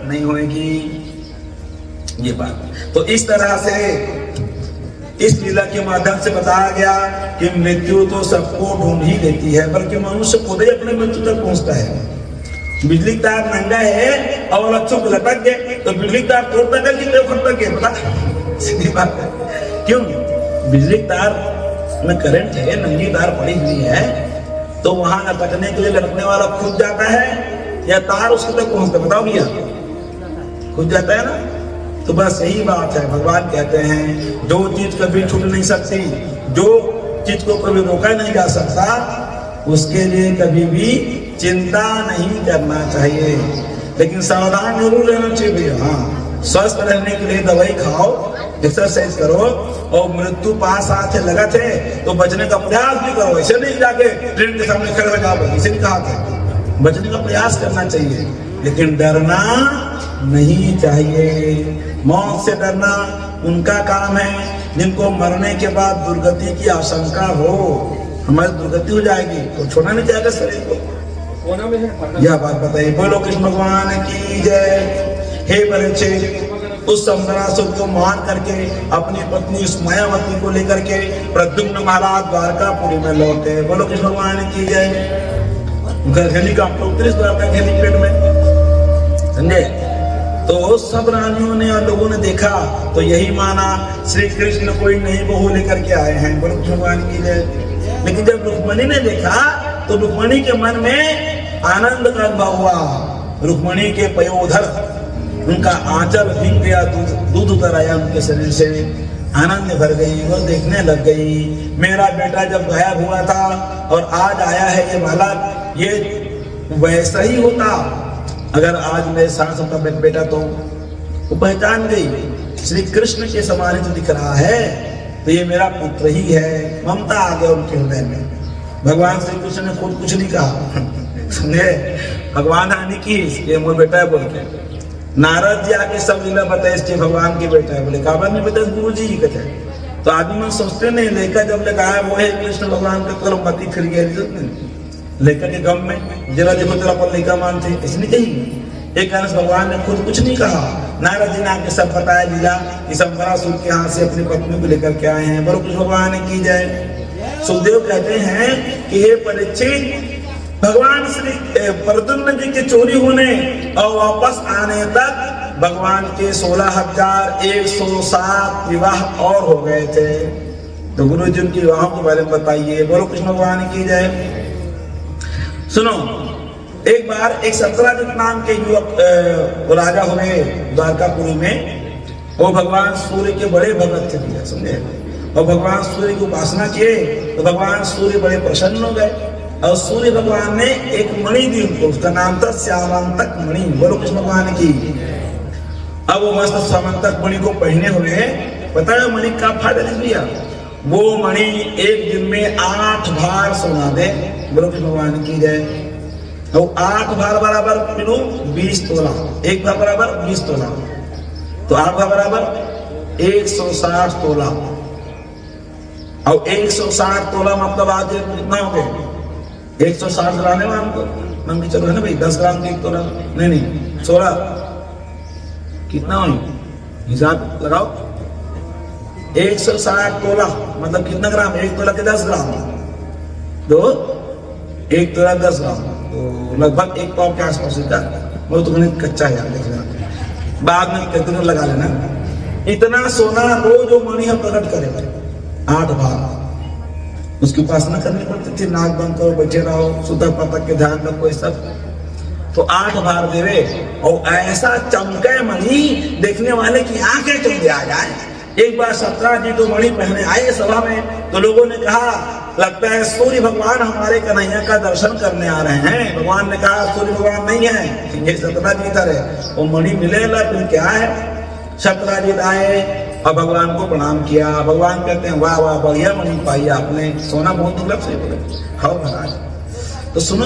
नहीं होगी। ये बात तो इस तरह से इस लीला के माध्यम से बताया गया कि मृत्यु तो सबको ढूंढ ही लेती है, बल्कि मनुष्य खुद ही अपने मृत्यु तक पहुंचता है। बिजली तार नंगा है और अच्छों को लटक गए तो बिजली तार तोड़ता कर तक गए, पता सीधी बात है। क्यों? बिजली तार में करंट है, नंगी तार पड़ी हुई है, तो वहां लटकने के लिए लटकने वाला खुद जाता है या तार उसके तक पहुंचता? बताओ भैया, खुद जाता है ना। तो बस यही बात है, भगवान कहते हैं जो चीज कभी छूट नहीं सकती, जो चीज को कभी रोका नहीं जा सकता, उसके लिए कभी भी चिंता नहीं करना चाहिए। लेकिन सावधान जरूर रहना चाहिए भैया। हाँ, स्वस्थ रहने के लिए दवाई खाओ, एक्सरसाइज करो, और मृत्यु पास आते लगा थे तो बचने का प्रयास भी करो। ऐसे नहीं जाके ट्रेन के सामने खड़े हो जाओ, इसे नहीं कहा था। बचने का प्रयास करना चाहिए, लेकिन डरना नहीं चाहिए। मौत से डरना उनका काम है जिनको मरने के बाद दुर्गति की आशंका हो, हमारी दुर्गति हो जाएगी तो छोड़ना नहीं चाहेगा शरीर को। यह बात बताइए। बोलो कृष्ण भगवान की जय। हे परीक्षित, उस संबरासुर को मार करके अपनी पत्नी उस मायावती को लेकर के प्रद्युम्न महाराज द्वारकापुरी में लौटे। बोलो कृष्ण भगवान की जय। घरघली का पेट में समझे। तो सब रानियों ने और लोगों ने देखा तो यही माना श्री कृष्ण कोई नई बहू लेकर के आए हैं। बोलो कृष्ण भगवान की जय। लेकिन जब रुक्मणी ने देखा तो रुक्मणी के मन में आनंद का अनुभव हुआ। रुक्मणी के पयोधर, उनका आंचल भीग गया, दूध उतर आया उनके शरीर से, आनंद भर गई। वो देखने लग गई, मेरा बेटा जब गायब हुआ था और आज आया है ये बालक, ये वैसा ही होता अगर आज मेरे साथ होता बेटा। तो वो पहचान गई, श्री कृष्ण के समान ही तो दिख रहा है, तो ये मेरा पुत्र ही है। ममता आ गया उनके हृदय में। भगवान श्री कृष्ण ने खुद कुछ नहीं कहा, समझे। भगवान आने की ये मोर बेटा है बोल के। नारद जी आके सब लीला बताए, इसके भगवान की बेटा है बोले। काबा नहीं बेटा, गुरु जी कहते हैं। तो आदमी मन सोचते नहीं, लेकर जब लगाया वो है कृष्ण भगवान का, तो मती फिर गया लेकर के गम में, जरा देखो तेरा पर लेकर मानते, इसलिए कही एक कारण भगवान ने खुद कुछ नहीं कहा। नारद जी ने आके सब बताया लीला कि संबरासुर के हाथ से अपनी पत्नी को लेकर के आए हैं। बोलो कृष्ण भगवान की जय। सुखदेव कहते हैं कि हे परीक्षित, भगवान श्री प्रद्युम्न जी के चोरी होने और वापस आने तक भगवान के 16,107 विवाह और हो गए थे। तो गुरु जी उनके विवाहों के बारे में बताइए। बोलो कृष्ण भगवान की जय। सुनो, एक बार एक सतराजित नाम के युवक राजा हुए द्वारकापुरी में। वो भगवान सूर्य के बड़े भगत थे भैया, समझे। और भगवान सूर्य की उपासना किए तो भगवान सूर्य बड़े प्रसन्न हो गए और सूर्य भगवान ने एक मणि दी उनको, उसका नाम था श्यामांतक मणि। बोलो कृष्ण भगवान की। अब वो मस्त श्यामांतक मणि को पहने हुए, पता है मणि का फायदा भैया, वो मणि एक दिन में 8 बार सोना दे। बोलो कृष्ण भगवान की जय। तो 8 बार बराबर 20 तोला, एक बार बराबर 20 तोला, तो 8 बार बराबर 160 तोला। और 160 तोला मतलब आज कितना हो गए? 160 ग्राम है हमको, मान के चलो है ना भाई, 10 ग्राम की 1 तोला, नहीं 16, कितना हुई हिसाब लगाओ। 160 तोला मतलब कितना ग्राम? 1 तोला के 10 ग्राम, तो 1 तोला 10 ग्राम, तो लगभग 1 पाव के आसपास का। वो तो गणित कच्चा है, देखना बाद में कितने लगा लेना। इतना सोना रोज जो मणि हम प्रकट करेंगे 8 बार। उसकी उपासना करनी पड़ती थी, नाक बंद करो, बैठे रहो, सुतक पतक के ध्यान रखो, ये सब। तो 8 बार देवे और ऐसा चमके मणि देखने वाले की आंखें चमके आ जाए। एक बार सतराजित तो मणि पहने आए सभा में, तो लोगों ने कहा लगता है सूर्य भगवान हमारे कन्हैया का दर्शन करने आ रहे हैं। भगवान ने कहा सूर्य भगवान नहीं है, ये सतराजित है। वो मणि मिलेगा फिर क्या है? सतराजित आए और भगवान को प्रणाम किया। भगवान कहते हैं वाह वाह, बढ़िया मणि पाई आपने, सोना बहुत दुर्लभ से। बोले हाँ महाराज। तो सुनो,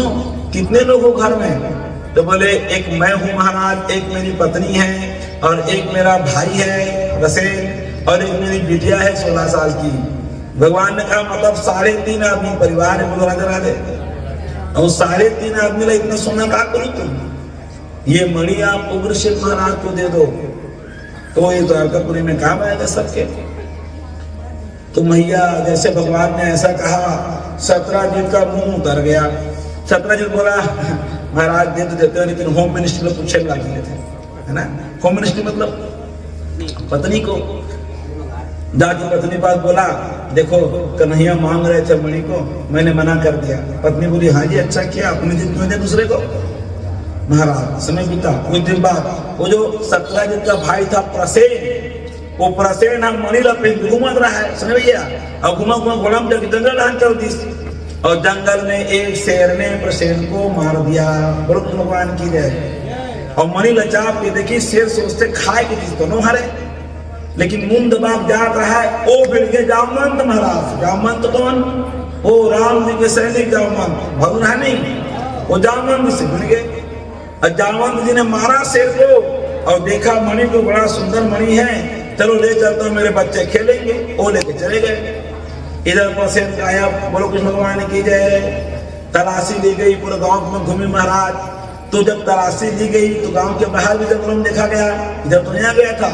कितने लोग हो घर में? तो बोले एक मैं हूँ महाराज, एक मेरी पत्नी है और एक मेरा भाई है रसेल, और एक मेरी बिटिया है 16 साल की। भगवान ने कहा मतलब 3.5 आदमी परिवार है। बोलो राधे राधे। और 3.5 आदमी ला इतना सोना क्या करूँ तुम? ये मणि आप उग्रसेन महाराज को दे दो, तो ये द्वारकापुरी में काम आएगा सबके। तो मैया जैसे भगवान ने ऐसा कहा, सत्राजित का मुंह उतर गया। सत्राजित बोला महाराज दे तो देते हो, लेकिन होम मिनिस्ट्री में पूछे लगे थे, है ना। होम मिनिस्ट्री मतलब पत्नी को, जाके पत्नी पास बोला देखो कन्हैया मांग रहे थे मणि को, मैंने मना कर दिया। पत्नी बोली हाँ जी अच्छा किया, अपने दिन क्यों दे दूसरे को। महाराज समय बीता, कुछ दिन बाद वो जो सत्राजित का भाई था प्रसेन, वो प्रसेन हम मणि लपेट घूमत रहा है, समझ भैया। और घुमा घुमा घोड़ा में जाके जंगल डाल कर दी, और जंगल में एक शेर ने प्रसेन को मार दिया। बोलो भगवान की जय। और मणि लचाप के देखी, शेर सोचते खाए की चीज दोनों हारे, लेकिन मुंह दबाव जात रहा है। ओ भिड़ गए जामवंत महाराज। जामवंत कौन? ओ राम जी के सैनिक जामवंत, भगवान नहीं, वो जामवंत से भिड़ गए। और जामवंत जी ने मारा शेर को, और देखा मणि को, बड़ा सुंदर मणि है, चलो ले चलता हूँ, मेरे बच्चे खेलेंगे। वो लेके चले गए। इधर प्रसेन आया, बोलो कृष्ण भगवान की जय। तलाशी ली गई, पूरे गांव में घूमी महाराज। तो जब तलाशी ली गई तो गांव के बाहर भी जंगलों में देखा गया, इधर तो नहीं गया था।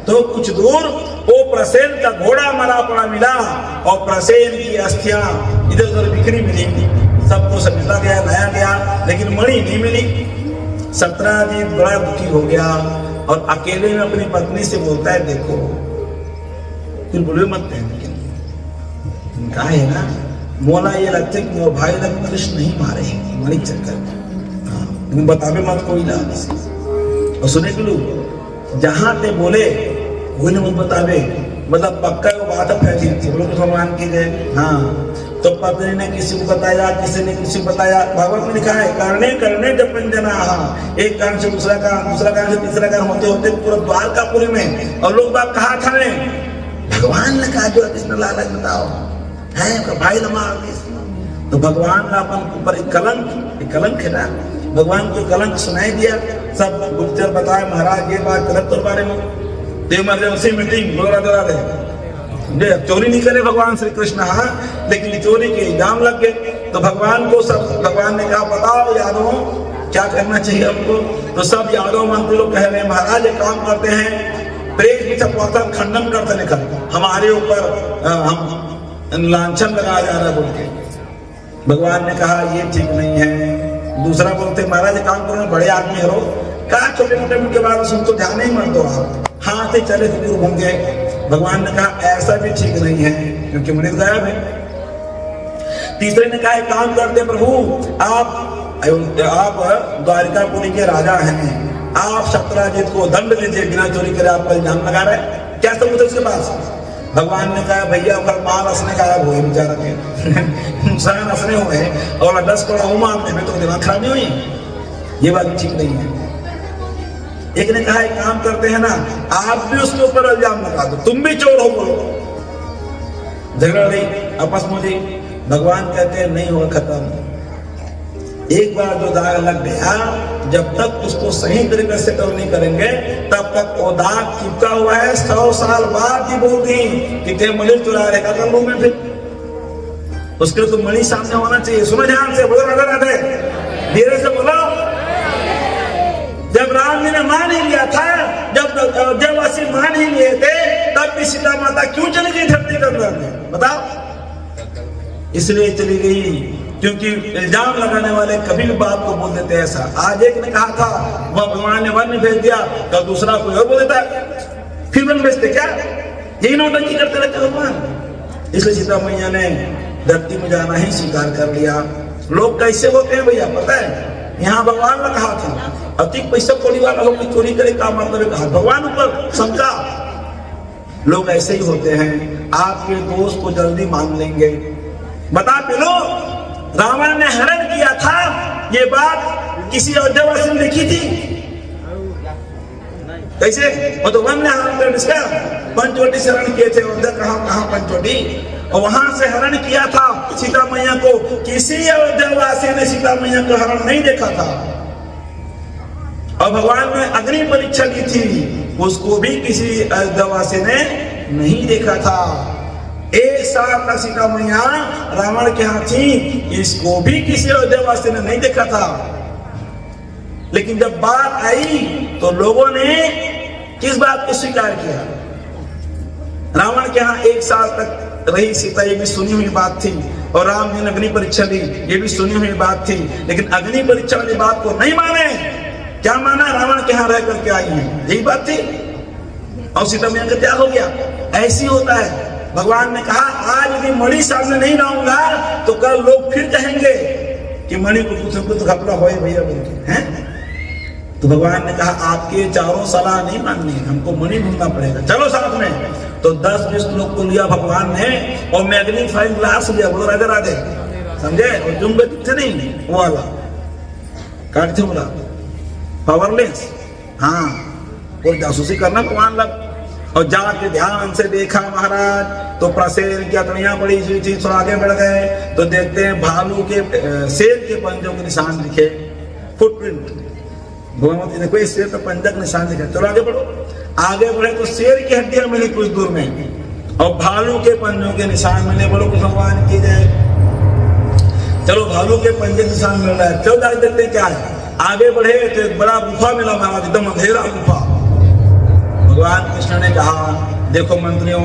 तो कुछ दूर वो प्रसेन का घोड़ा मरा पड़ा मिला, और प्रसेन की अस्थियां इधर उधर बिखरी मिली। सबको समेटा गया, लाया गया, लेकिन मणि नहीं मिली। सत्राजित बड़ा दुखी हो गया, और अकेले में अपनी पत्नी से बोलता है देखो, फिर बोले मत है, लेकिन कहा है ना, मोला ये लगता है कि वो भाई लग कृष्ण नहीं मारे मणि चक्कर में, हाँ, लेकिन बतावे मत कोई ना। और सुने के लोग जहां ते बोले वही मत बतावे, मतलब पक्का वो बात फैली थी। बोलो तो भगवान की जय। हाँ, तो पत्नी ने किसी को बताया, किसी ने किसी को बताया। भागवत में लिखा है करने करने जपंजना, एक कान से दूसरा कान, दूसरा कान से तीसरा कान होते होते पूरा द्वारकापुरी में, और लोग बात कहा था भगवान ने कहा जो कृष्ण लालच बताओ है भाई न मार दी। तो भगवान ने अपन ऊपर एक कलंक है ना, भगवान को कलंक सुनाई दिया। सब गुप्तचर बताए महाराज ये बात गलत तो बारे में, तो इमरजेंसी मीटिंग बोला दे चोरी नहीं करे भगवान श्री कृष्ण, हाँ, लेकिन चोरी के इल्जाम लग गए। तो भगवान को सब, भगवान ने कहा बताओ यादव क्या करना चाहिए हमको। तो सब यादव मंत्री लोग कह रहे हैं महाराज एक काम करते हैं, प्रेस खंडन करते निकल, हमारे ऊपर हम लांछन लगाया जा रहा है बोल के। भगवान ने कहा ये ठीक नहीं है। दूसरा बोलते महाराज काम करो, बड़े आदमी हो, कहा छोटे मोटे के बारे में तो ध्यान ही मत दो आप, हाथ ही चले फिर घूम गए। भगवान ने कहा ऐसा भी ठीक नहीं है, क्योंकि मणि गायब है। तीसरे ने कहा काम करते प्रभु, आप द्वारिकापुरी के राजा हैं, आप सत्राजित को दंड दीजिए, बिना चोरी करे आप पर इल्जाम लगा रहे हैं, क्या सबूत है उसके पास। भगवान ने कहा भैया अगर माल असने गायब हुए बेचारा के नुकसान असने हुए, और 10 करोड़ हो मामले में तो दिमाग खराब नहीं हुई, ये बात ठीक नहीं है। एक ने कहा एक काम करते हैं ना, आप भी उसके ऊपर इल्जाम लगा दो, तुम भी चोर हो बोलो। झगड़ा रही आपस में। भगवान कहते हैं नहीं होगा खत्म, एक बार जो दाग लग गया, जब तक उसको सही तरीके से कवर नहीं करेंगे तब तक वो दाग चिपका हुआ है। 100 साल बाद ही बोलती कि ते मणि चुरा रहेगा कर लूं मैं, फिर उसके लिए तो मणि सामने होना चाहिए। सुनो ध्यान से, बोलो राधे राधे, धीरे से बोलो। जब राम जी ने मान ही लिया था, जब असी मान ही लिए थे, तब भी सीता माता क्यों चली गई धरती के अंदर में बताओ। इसलिए चली गई क्योंकि इल्जाम लगाने वाले कभी भी बात को बोल देते हैं ऐसा। आज एक ने कहा था वह भगवान ने वन भेज दिया, कल दूसरा कोई और बोल देता है, फिर वन भेजते क्या, यही नौटंकी करते रहते भगवान। इसलिए सीता मैया ने धरती में जाना ही स्वीकार कर लिया। लोग कैसे होते हैं भैया पता है, यहाँ भगवान ने कहा था अधिक पैसा कौड़ी वाला लोग चोरी करे का मतलब कहा, भगवान ऊपर शंका। लोग ऐसे ही होते हैं, आपके दोस्त को जल्दी मान लेंगे। बता पिलो, रावण ने हरण किया था, ये बात किसी अयोध्यावासी ने लिखी थी कैसे, वो तो वन ने हरण कर इसका पंचवटी से हरण किए थे। अयोध्या कहाँ पंचवटी, और वहां से हरण किया था सीता मैया को। किसी अयोध्यावासी ने सीता मैया का हरण नहीं देखा था, और भगवान ने अग्नि परीक्षा की थी, उसको भी किसी अयोध्यावासी ने नहीं देखा था। 1 साल तक सीता मैया रावण के हाथ थी, इसको भी किसी अयोध्यावासी ने नहीं देखा था। लेकिन जब बात आई तो लोगों ने किस बात को स्वीकार किया, रावण के यहाँ 1 साल तक रही सीता, ये भी सुनी हुई बात थी, और राम जी ने अग्नि परीक्षा ली, ये भी सुनी हुई बात थी, लेकिन अग्नि परीक्षा वाली बात को नहीं माने। क्या माना? रावण के यहाँ रह करके आई है, यही बात थी, और सीता मैया का त्याग हो गया। ऐसी होता है। भगवान ने कहा आज यदि मणि सामने नहीं लाऊंगा तो कल लोग फिर कहेंगे कि मणि को कुछ घपला हो भैया बोलते हैं। तो भगवान ने कहा आपके चारों सलाह नहीं माननी, हमको मणि ढूंढना पड़ेगा, चलो साथ में। तो 10-20 लोग को लिया भगवान ने, और मैग्नीफाइंग ग्लास लिया, बोलो राधे राधे, समझे? और जुम्बे थे नहीं वो वाला काट थे, बोला पावरलेस, हाँ, और जासूसी करना भगवान लग। और जाके ध्यान से देखा महाराज तो प्रसेर की अतड़ियां पड़ी हुई थी, थोड़ा आगे बढ़ गए तो देखते हैं भालू के शेर के पंजों के निशान लिखे, फुटप्रिंट। भगवान देखो इस शेर पे पंजा का निशान लिखा। चलो आगे बढ़ो, आगे बढ़े तो शेर की हड्डियां मिली कुछ दूर में, और भालू के पंजों के निशान मिले। बोलो कुछ भगवान की जय। चलो भालू के पंजे निशान मिल रहा है, चलो जाके देखते क्या है। आगे बढ़े तो एक बड़ा गुफा मिला महाराज, एकदम अंधेरा गुफा। भगवान कृष्ण ने कहा देखो मंत्रियों,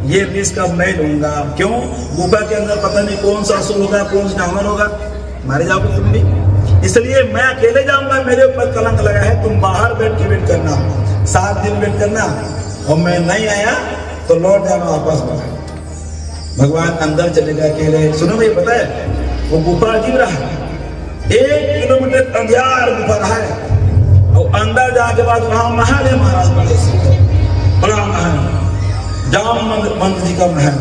ये रिस्क अब मैं लूंगा। क्यों? गुफा के अंदर पता नहीं कौन सा असुर होगा, कौन सा जानवर होगा, मारे जाओगे तुम भी, इसलिए मैं अकेले जाऊंगा, मेरे ऊपर कलंक लगा है। तुम बाहर बैठ के वेट करना, 7 दिन वेट करना, और मैं नहीं आया तो लौट जाना वापस में। भगवान अंदर चले गए अकेले। सुनो भाई, पता है वो गुफा अजीब रहा है, 1 किलोमीटर अंधियार गुफा रहा है, और अंदर जाके बाद वहां महल है महाराज, बड़े से बड़ा महल, जामवंत जी का महल,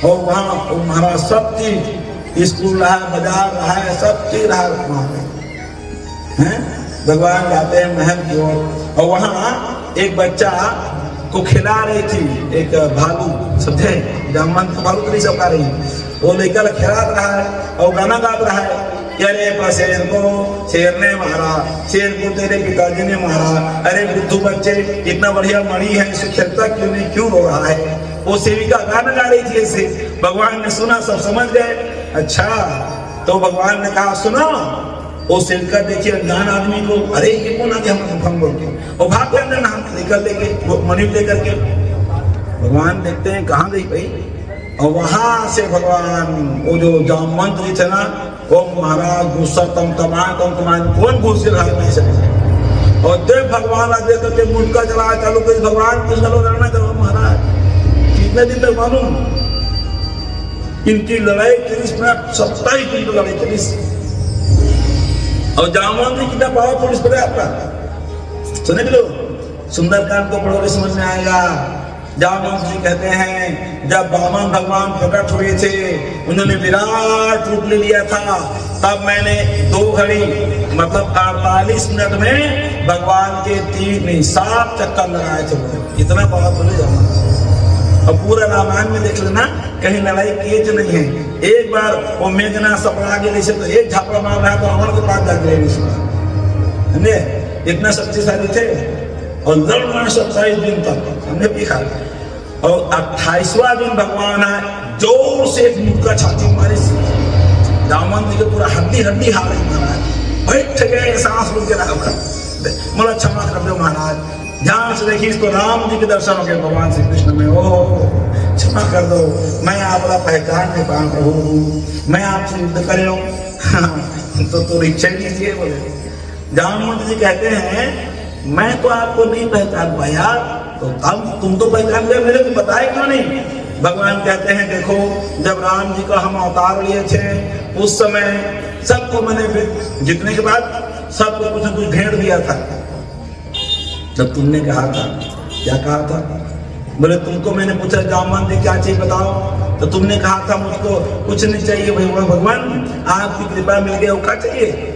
और वहां महाराज सब चीज, स्कूल रहा है, बाजार रहा है, सब चीज रहा वहां पे। भगवान जाते हैं महल की ओर, और वहां एक बच्चा को खिला रही थी एक भालू, समझे? जामवंत भालू तो नहीं सब खा रही, वो लेकर खिला रहा है और गाना गा रहा है, अरे शेर को शेर ने मारा, शेर को तेरे पिताजी ने मारा, अरे बुद्धू बच्चे इतना बढ़िया मणि है, इसे खेलता क्यों नहीं, क्यों रो रहा है? वो सेविका गाना गा रही थी ऐसे। भगवान ने सुना, सब समझ गए। अच्छा, तो भगवान ने कहा सुनो, वो सेविका देखिए अनजान आदमी को, अरे ये कौन आ गया हम बोल के, और भाग के अंदर नाम निकल लेके वो मणि लेकर के। भगवान देखते हैं कहाँ गई भाई, और वहां से भगवान वो जो जामवंत जी थे ना, वो महाराज गुस्सा तमतमान कौन घुस के घर नहीं सके, और देव भगवान आगे करके मुंडका चला चालू कर, भगवान कुछ चलो लड़ना करो महाराज। कितने दिन तक मालूम इनकी लड़ाई 30 मिनट, 27 दिन तो लड़ाई 30। और जामवंत जी कितना पावरफुल इस पर आपका सुने के लो, सुंदरकांड को पढ़ोगे समझ में आएगा। जामवंत जी कहते हैं जब वामन भगवान प्रकट हुए थे, उन्होंने विराट रूप ले लिया था, तब मैंने 2 घड़ी मतलब 48 मिनट में भगवान के 3 नहीं 7 चक्कर लगाए थे। इतना पावरफुल है जामवंत। और पूरा रामायण में देख लेना, कहीं लड़ाई केज नहीं है। एक बार वो मेघना सपना के से तो एक झापड़ा मार रहा है तो रावण के पास जाके समझे, इतना शक्तिशाली थे। और लड़ना 27 दिन तक हमने भी खा। और 28वां दिन भगवान आए, जोर से एक मुक्का छाती मारी, जामवंत जी को पूरा हड्डी हड्डी हाल महाराज, बैठ गए, सांस रुक गया, बोला क्षमा कर दो महाराज, ध्यान से देखिए इसको, राम जी के दर्शन हो गए भगवान श्री कृष्ण में। ओह क्षमा कर दो, मैं आपका पहचान नहीं पाया प्रभु, मैं आपसे युद्ध कर रहा हूँ तो रिक्शा लीजिए। बोले जामवंत जी कहते हैं मैं तो आपको नहीं पहचान पाया, तो अब तुम तो पहचान गए, मेरे को बताए क्यों नहीं? भगवान कहते हैं देखो, जब राम जी का हम अवतार लिए थे उस समय सबको मैंने फिर जीतने के बाद सबको कुछ न कुछ भेंट दिया था। जब तुमने कहा था, क्या कहा था? बोले तुमको मैंने पूछा जामवंत जी क्या चाहिए बताओ, तो तुमने कहा था मुझको कुछ नहीं चाहिए भगवान, आपकी कृपा मिल गई, वो क्या चाहिए?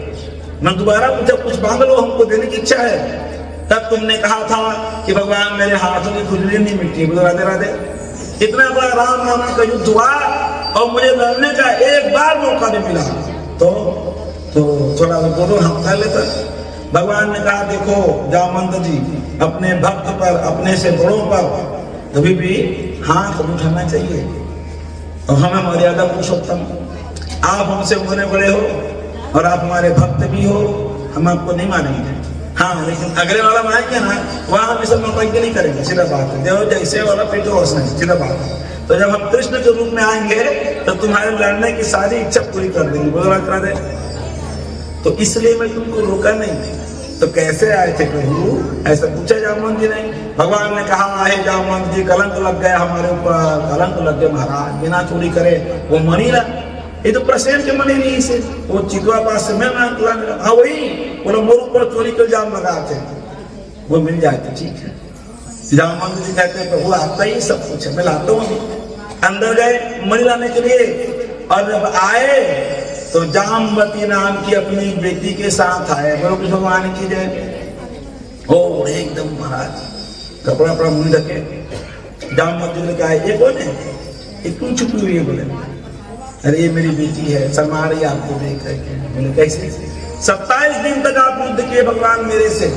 मैं दोबारा पूछा कुछ मांग लो, हमको देने की इच्छा है। तब तुमने कहा था कि भगवान मेरे हाथों की खुजली नहीं मिटती। बोलो राधे राधे। इतना बड़ा राम रावण का युद्ध हुआ और मुझे लड़ने का एक बार मौका नहीं मिला, तो थोड़ा दोनों हम कर लेते। भगवान ने कहा देखो जामवंत जी, अपने भक्त पर, अपने से बड़ों पर कभी भी हाथ उठाना चाहिए, और हमें मर्यादा पुरुषोत्तम, आप हमसे उम्र बड़े हो और आप हमारे भक्त भी हो, हम आपको नहीं मानेंगे। हाँ, लेकिन अगले वाला में आएंगे ना, वहाँ हम सब नौटंकी नहीं करेंगे, सीधा बात है। देखो जैसे वाला पेट वैसा है, सीधा बात है। तो जब हम कृष्ण के रूप में आएंगे तो तुम्हारे लड़ने की सारी इच्छा पूरी कर देंगे, बोला करा दे। तो इसलिए मैं तुमको रोका नहीं। तो कैसे आए थे प्रभु, ऐसा पूछा जामवंत जी ने। भगवान ने कहा, आहे जामवंत जी, कलंक लग गया हमारे ऊपर, कलंक लग गया महाराज, बिना चोरी करे वो मणि ला, ये तो प्रसेन के मणि नहीं से, वो चितवा पास से मैं हाँ वही बोला, मोर ऊपर चोरी के इल्जाम लगाते, वो मिल जाए तो ठीक है। जामवंत जी कहते हैं, प्रभु आता ही सब कुछ है, मैं लाता हूँ। अंदर गए मणि लाने के लिए, और जब आए तो जामवती नाम की अपनी बेटी के साथ आए। बोलो कृष्ण भगवान की जय। ओ एकदम महाराज कपड़ा पड़ा मुंह ढके। जामवती ने कहा, ये कौन है, ये क्यों छुपी हुई है? बोले, अरे ये मेरी बेटी है, शर्मा रही आपको देख करके। बोले कैसे? 27 दिन तक आप युद्ध किए भगवान मेरे से,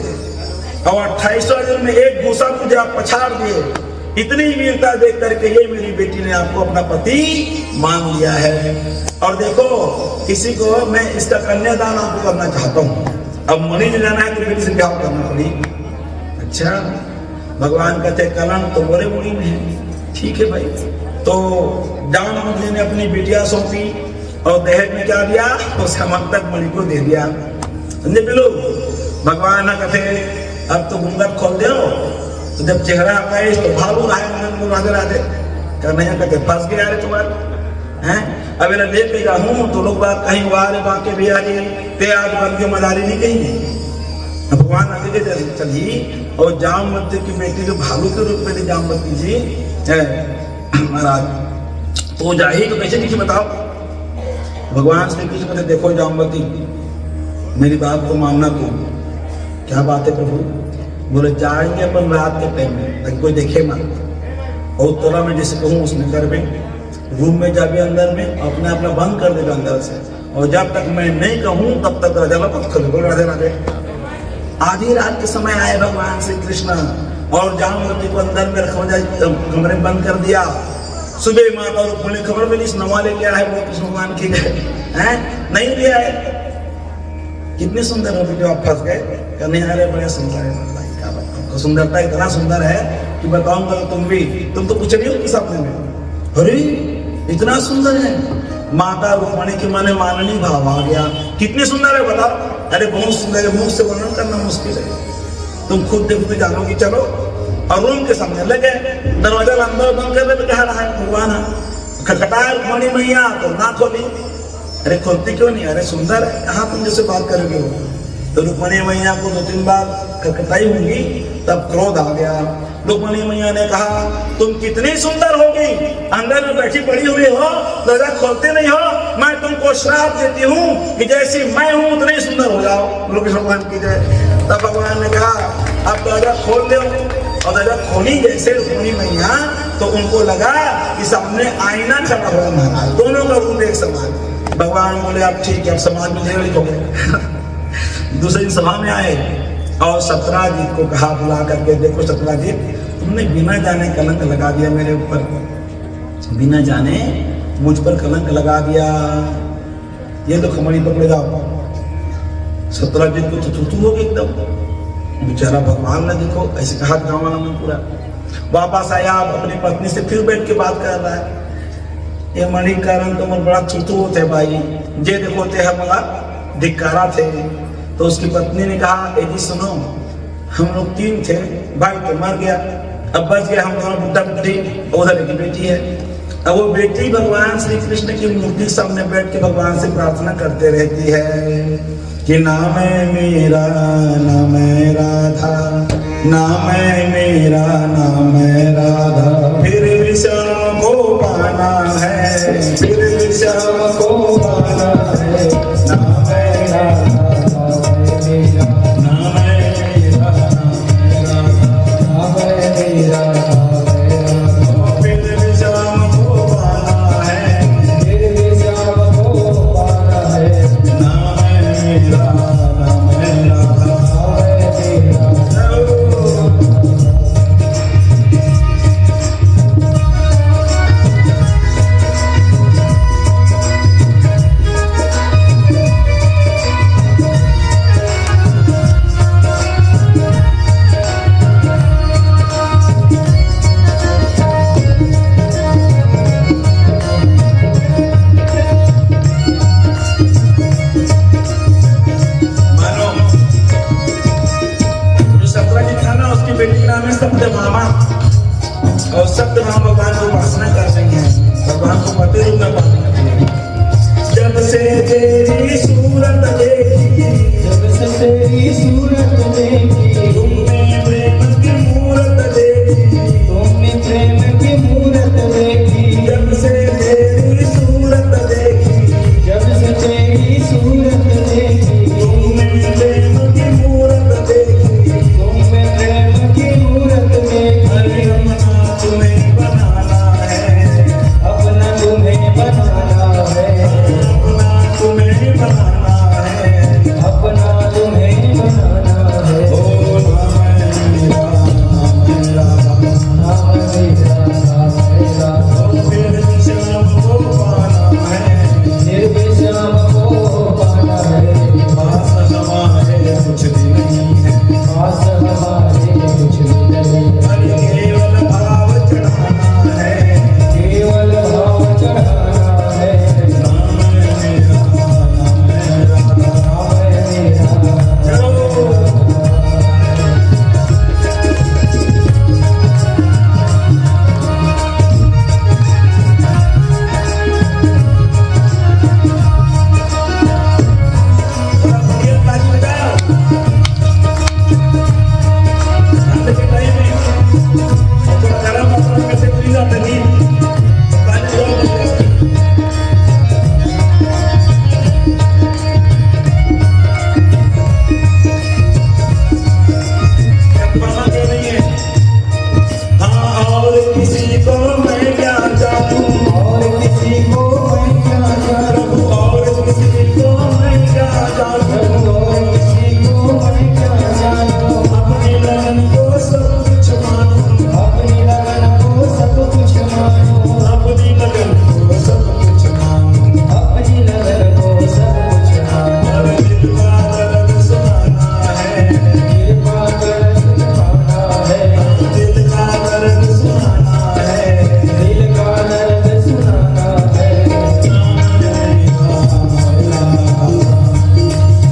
और 28वें दिन में एक दूसरा मुझे आप पछाड़ दिए। इतनी वीरता देख करके ये मेरी बेटी ने आपको अपना पति मान लिया है। और देखो, किसी को मैं इसका कन्यादान आपको करना चाहता हूँ। अब मणि ले जाना है तो बेटी से ब्याह करना पड़ी। अच्छा, भगवान कहते कलंक तो बोरे मुड़ी में है, ठीक है भाई। तो जामवंत जी ने अपनी बेटियां सौंपी, और दहेज में क्या दिया, तो समर्थक मणि को दे दिया। समझे बिलो? भगवान ने कहते अब तो घूंघट खोल दो। तो जब चेहरा आता है तो भालू राधे राधे करने कहते फंस गया रे तुम्हारे हैं। अब मैं लेके जाऊं तो लोग बात कहीं वारे बाके बिहारी ते आज बन के मदारी नहीं कहीं। भगवान आगे के चली, और जामवती की बेटी जो भालू के रूप में थी जामवती जी महाराज, तो जाही तो कैसे नीचे बताओ। भगवान श्री कृष्ण कहते, देखो जामवती, मेरी बात को मानना तुम। क्या बात है प्रभु? बोले जाएंगे अपन रात के टाइम में, ताकि कोई देखे मत, और तोरा में जैसे कहूँ उसमें कर में रूम में जाबे अंदर में, अपने अपना बंद कर देगा अंदर से, और जब तक मैं नहीं कहूँ तब तक राजा मत खोले। राधे राधे। आधी रात के समय आए भगवान श्री कृष्ण, और जामवती को अंदर में कमरे में बंद कर दिया। सुबह माता रुक्मिणी खबर मिली, इस नवा लेके आया है वो कृष्ण भगवान की है, नहीं लिया है। कितने सुंदर हो जो आप फंस गए, करने आ रहे बड़े सुंदर है। आपका सुंदरता इतना सुंदर है कि बताऊंगा तुम तो पूछ रही हो किस अपने में, अरे इतना सुंदर है। माता रुक्मिणी की माने माननी भाव आ गया, कितनी सुंदर है बताओ। अरे बहुत सुंदर है, मुख से वर्णन करना मुश्किल है, तुम खुद देखते जानोगी। चलो, और रूम के सामने लगे, दरवाजा अंदर बंद कर दे, कह रहा है भगवान खटखटाया रुक्मिणी मैया, तो ना खोली। अरे खोलती क्यों नहीं? अरे सुंदर है, कहाँ तुम जैसे बात करोगे हो। तो रुक्मिणी मैया को 2-3 बार खटखटाई होंगी, तब क्रोध आ गया। रुक्मिणी मैया ने कहा, तुम कितनी सुंदर होगी, अंदर में बैठी पड़ी हुई हो, दरवाजा खोलते नहीं हो, मैं तुमको श्राप देती हूँ कि जैसी मैं हूँ उतनी सुंदर हो जाओ। कृष्ण भगवान की जय। तब भगवान ने कहा, अब दरवाजा खोल दो। और दरवाजा खोली जैसे रुक्मिणी मैया, तो उनको लगा कि सामने आईना खड़ा हुआ महाराज, दोनों का रूप एक समान। भगवान बोले, अब ठीक है, अब समाज में ढेर हो गए। दूसरे दिन सभा में आए, और सत्राजीत को कहा बुला करके, देखो सत्राजीत, तुमने बिना जाने कलंक लगा दिया मेरे ऊपर, बिना जाने मुझ पर कलंक लगा दिया। ये तो खमड़ी पकड़े जाओ। सत्राजीत को तो तू हो गई एकदम, बेचारा भगवान ने देखो ऐसे कहा गाँव वाला में पूरा। वापस आया, अपनी पत्नी से फिर बैठ के बात कर रहा है। ये मणिकरण तो मन बड़ा चुतू थे भाई, जे देखो थे हमारा धिक्कारा थे। तो उसकी पत्नी ने कहा, ए जी सुनो, हम लोग 3 थे, भाई तो मर गया, अब बच गया हम दोनों, बुढ़ा बुढ़ी, उधर की बेटी है। अब वो बेटी भगवान श्री कृष्ण की मूर्ति के सामने बैठ के भगवान से प्रार्थना करते रहती है कि नाम है मेरा, नाम है राधा, नाम है मेरा, नाम है राधा, फिर भी श्याम को पाना है, फिर भी श्याम को पाना है, नाम है राधा, नाम है मेरा, नाम है राधा, नाम है मेरा, फिर भी श्याम को पाना है, फिर भी श्याम को पाना है, नाम है मेरा, नाम है राधा, नाम है मेरा। और सब हम भगवान की उपासना कर रही हैं, भगवान को पति रूप में पाने के लिए। जब से तेरी सूरत देखी, जब से तेरी सूरत देखी, तुमने प्रेम की मूरत देखी, तुमने प्रेम की मूरत देखी। जब से तेरी सूरत देखी, जब से तेरी सूरत देखी, तुमने प्रेम की मूरत देखी, तुमने प्रेम की मूरत अरे देखी। अपना तुम्हें बनाना है, अपना तुम्हें बनाना है, अपना तुम्हें बनाना है। अपना तुम्हें बनाना है। ओ नाम मेरा, नाम मेरा, नाम मेरा, नाम मेरा, ओ फिर श्याम को पाना है, निर्विश्राम को पाना है। पास हमारे कुछ भी नहीं है, पास हमारे कुछ भी नहीं, हरि केवल भाव चढ़ाना है। केवल भाव चढ़ाना है। नाम मेरा, नाम मेरा, नाम मेरा, चलो। थोड़ा बढ़िया ताली बजाओ। ठंड के टाइम में और थोड़ा गर्म मौसम में से कोई जाता नहीं, ताली बजाओ। कल्पना के नहीं है। हाँ, और किसी को मैं क्या जानूं, और किसी को मैं क्या जानूं, प्रभु और किसी को मैं क्या जानूं, और किसी को मैं क्या जानूं। अपनी लगन को सब कुछ मानूं, अपनी लगन को सब कुछ मानूं, अपनी लगन को सब कुछ मानूं। अपनी लगन को सब कुछ मानूं। और दिल का दर्द सुनाना है, कृपा कर सुनाना है, दिल का दर्द सुनाना है। दिल का दर्द सुनाना है। नाम मेरा,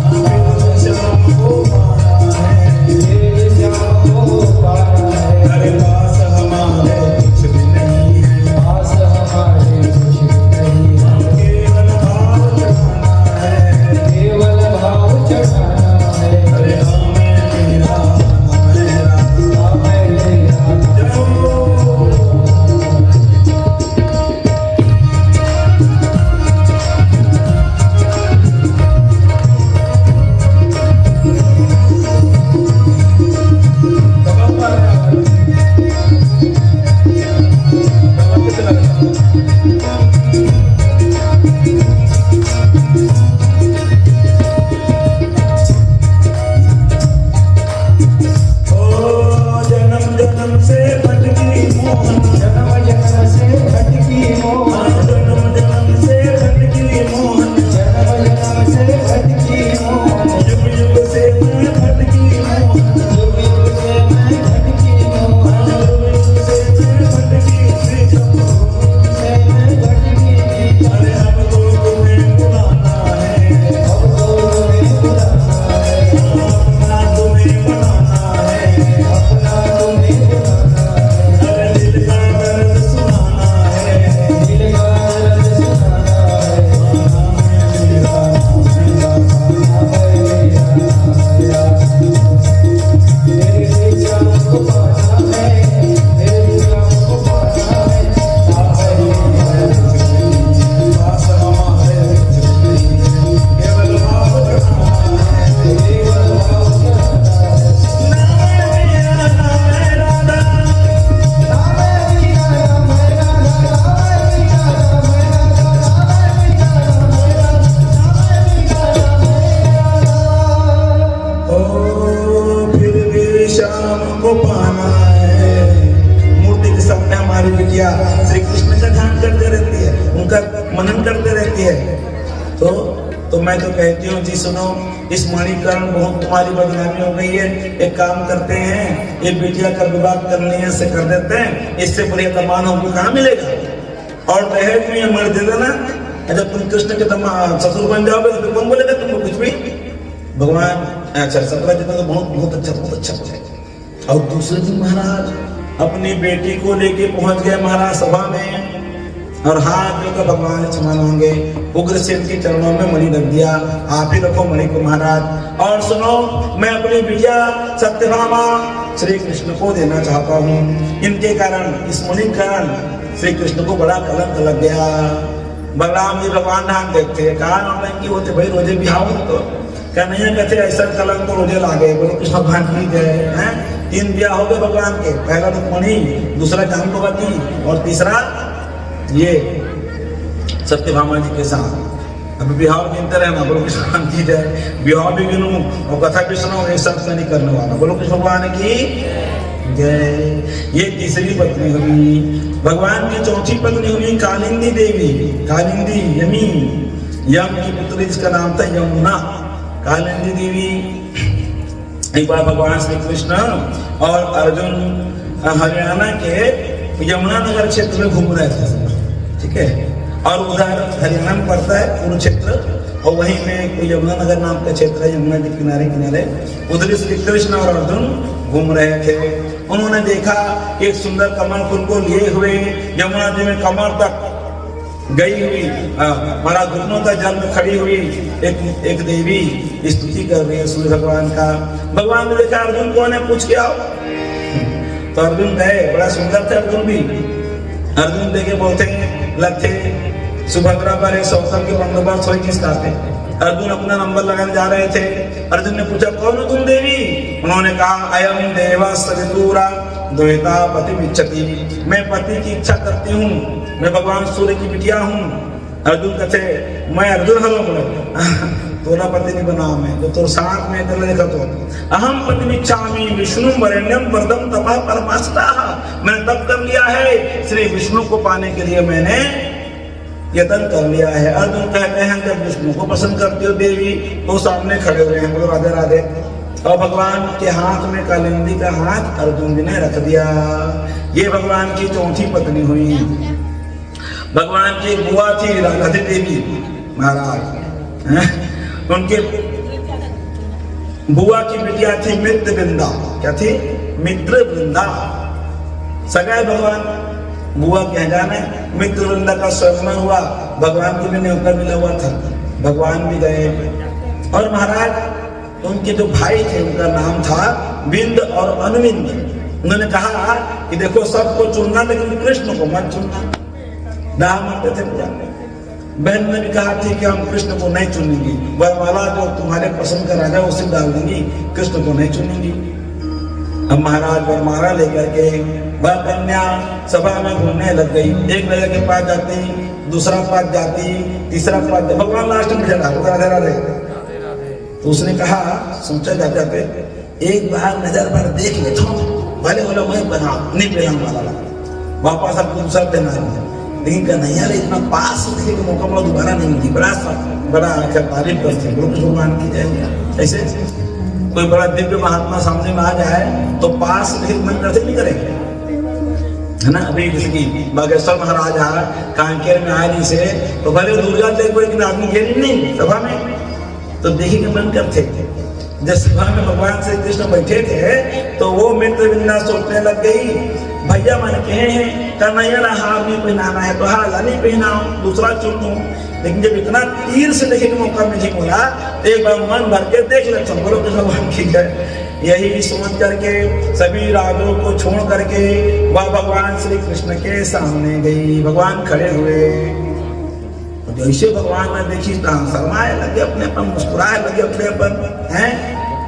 अमित श्याम को पाना है, निर्विश्राम को पाना है। हरे पास हमारे कुछ भी नहीं है, पास हमारे कुछ भी नहीं है, केवल भाव चढ़ाना है। केवल भाव चढ़ाना है। हरे नाम मेरा, नाम मेरा, नाम मेरा, जय। जन्म जन्म से भटकी मोहन, जन्म जन्म से भटकी मोहन, जन्म जन्म से भटकी मोहन, जन्म जन्म से भटकी मोहन। युग युग से मैं भटकी मोहन, युग युग से मैं भटकी मोहन, युग युग से मैं भटकी प्रीतम। से मैं भटकी थी। अरे अब तो तुम्हें बुलाना है, अब तो तुम्हें बुलाना है, अपना तुम्हें बनाना है। अपना तुम्हें बुलाना है। अरे दिल का दर्द सुनाना है, दिल का दर्द सुनाना है। नाम मेरा, नाम मेरा, नाम मेरा, नाम मेरा। निर्विश्राम को पाना है, निर्विश्राम को पाना है। नाम मेरा, पास हमारे कुछ भी नहीं है, केवल भाव चढ़ाना है। केवल भाव चढ़ाना है। नाम मेरा, नाम मेरा, नाम मेरा, नाम मेरा, नाम मेरा, नाम मेरा। ओ फिर भी शाम को पाना है। मूर्ति के सामने हमारी बिटिया श्री कृष्ण का ध्यान करते रहती है, उनका मनन करते रहती है। तो मैं तो कहती हूँ जी सुनो, इस मणि कारण बहुत तुम्हारी बदनामी हो गई है। एक काम करते हैं, ये बिटिया का विवाह करने से कर देते हैं, इससे बढ़िया दमान हमको कहाँ मिलेगा। और दहेज में ये मर दे देना, जब तुम कृष्ण के ससुर बन जाओगे तो कौन बोलेगा तुमको कुछ भी। भगवान अच्छा सतरा जी तो बहुत बहुत अच्छा बोले। और दूसरे दिन महाराज अपनी बेटी को लेके पहुंच गए महाराज सभा में और हाथ जोड़कर भगवान से क्षमा मांगे। उग्रसेन के चरणों में मणि रख दिया, आप ही रखो मणि को महाराज। और सुनो, मैं अपनी बिटिया सत्यभामा श्री कृष्ण को देना चाहता हूँ। इनके कारण, इस मणि के कारण श्री कृष्ण को बड़ा कलंक लग गया। बलराम जी भगवान धाम देखते कहा ऑनलाइन की होते भाई रोजे भी आओ तो क्या नहीं कहते ऐसा कलंक तो रोजे लागे। बोलो कृष्ण भगवान की जय है। 3 ब्याह हो गए भगवान के, पहला रुक्मणी, दूसरा जाम्बवती और तीसरा ये सत्यभामा जी के साथ। अब विवाह गिनते रहना, बोलो कृष्ण भगवान की जय। विवाह भी गिनूं और कथा भी सुनो, ये सब नहीं करने वाला। बोलो कृष्ण भगवान की जय। ये तीसरी पत्नी हुई। भगवान की चौथी पत्नी हुई कालिंदी देवी। कालिंदी यमी, यम की पुत्री जिसका नाम था यमुना। कालिंदी देवी एक बार भगवान श्री कृष्ण और अर्जुन हरियाणा के यमुना नगर क्षेत्र में घूम रहे थे, ठीक है। और उधर हरियाणा में पड़ता है कुरुक्षेत्र, और वहीं में कोई यमुना नगर नाम का क्षेत्र है, यमुना के किनारे किनारे। उधर श्री कृष्ण और अर्जुन घूम रहे थे। उन्होंने देखा कि एक सुंदर कमल फूल को लिए हुए यमुना जी में कमर तक गई हुई, बड़ा घुटनों तक जल में खड़ी हुई एक देवी स्तुति कर रही है सूर्य भगवान का। भगवान ने देखा अर्जुन कौन है, पूछ के आओ। तो अर्जुन गए, बड़ा सुंदर थे अर्जुन भी। अर्जुन देखे बोलते लगते सुभद्रा पर सौतम के बंदोबस्त हुई किसका थे। अर्जुन अपना नंबर लगाने जा रहे थे। अर्जुन ने पूछा कौन हो तुम देवी। उन्होंने कहा अयम देवा सवितुरा द्वैता पति विच्छति, मैं पति की इच्छा करती हूँ, मैं भगवान सूर्य की बिटिया हूँ। अर्जुन कहते मैं अर्जुन हूँ तोरा पति नहीं बना मैं तो तोर साथ में कर देखा तो अहम पति इच्छामि विष्णु वरेण्यम वरदम तपः परमास्ताः, मैंने तप कर लिया है, श्री विष्णु को पाने के लिए मैंने यत्न कर लिया है। अर्जुन कहते हैं जब विष्णु को पसंद करती हो देवी तो सामने खड़े हुए हैं, बोलो राधे राधे। और भगवान के हाथ में कालिंदी का हाथ अर्जुन जी ने रख दिया। ये भगवान की चौथी पत्नी हुई। भगवान की बुआ थी राधाती देवी महाराज, उनके बुआ की बिटिया थी मित्र वृंदा। क्या थी? मित्र वृंदा। सगाई भगवान बुआ के जाने मित्र वृंदा का स्वयं हुआ। भगवान को भी न्योता मिला हुआ था, भगवान भी गए। और महाराज उनके जो भाई थे उनका नाम था विंद और अनुविंद। उन्होंने कहा कि देखो सबको चुनना लेकिन कृष्ण को मत चुनना। ना मानते थे पूजा। बहन ने भी कहा थी कि हम कृष्ण को नहीं चुनेंगी, वरमाला जो तुम्हारे पसंद का राजा उसे डाल देंगी, कृष्ण को नहीं चुनेंगी। अब महाराज वरमाला लेकर के वह कन्या सभा में घूमने लग गई। एक राजा के पास जाती, दूसरा पास जाती, तीसरा पास, भगवान लास्ट में चला राधे राधे। तो उसने कहा सोचा जाते एक बार नजर पर देख लेता हूँ, भले बोला मैं बना नहीं पहना वाला, वापस आपको दूसरा पहना लिया। लेकिन कन्हैया ने इतना पास देखने का मौका मिला, दोबारा नहीं मिली। बड़ा तारीफ करते भगवान की जय। ऐसे कोई बड़ा दिव्य महात्मा सामने में आ जाए तो पास देख मन करते नहीं करेंगे, है ना। अभी जैसे कि बागेश्वर महाराज आ कांकेर में आए नहीं से तो भले दूर जाते कोई, लेकिन आदमी गए नहीं सभा में तो देखे के मन करते। जब सभा में भगवान श्री कृष्ण बैठे थे तो वो मित्र वृंदा सोचने लग गई भैया मैंने कहे हैं कन्हैया ना हार नहीं पहनाना है तो हार नहीं पहनाऊं, दूसरा चुन लूं। लेकिन जब इतना तीर से देखे के मौका मुझे मिला तो एक बार मन भर के देख लेता हूँ। बोलो कृष्ण भगवान की जय। यही सोच करके सभी राजों को छोड़ करके वह भगवान श्री कृष्ण के सामने गई। भगवान खड़े हुए, जैसे भगवान ने देखी शर्माए लगे, अपने पर मुस्कुराए लगे, अपने पर हैं।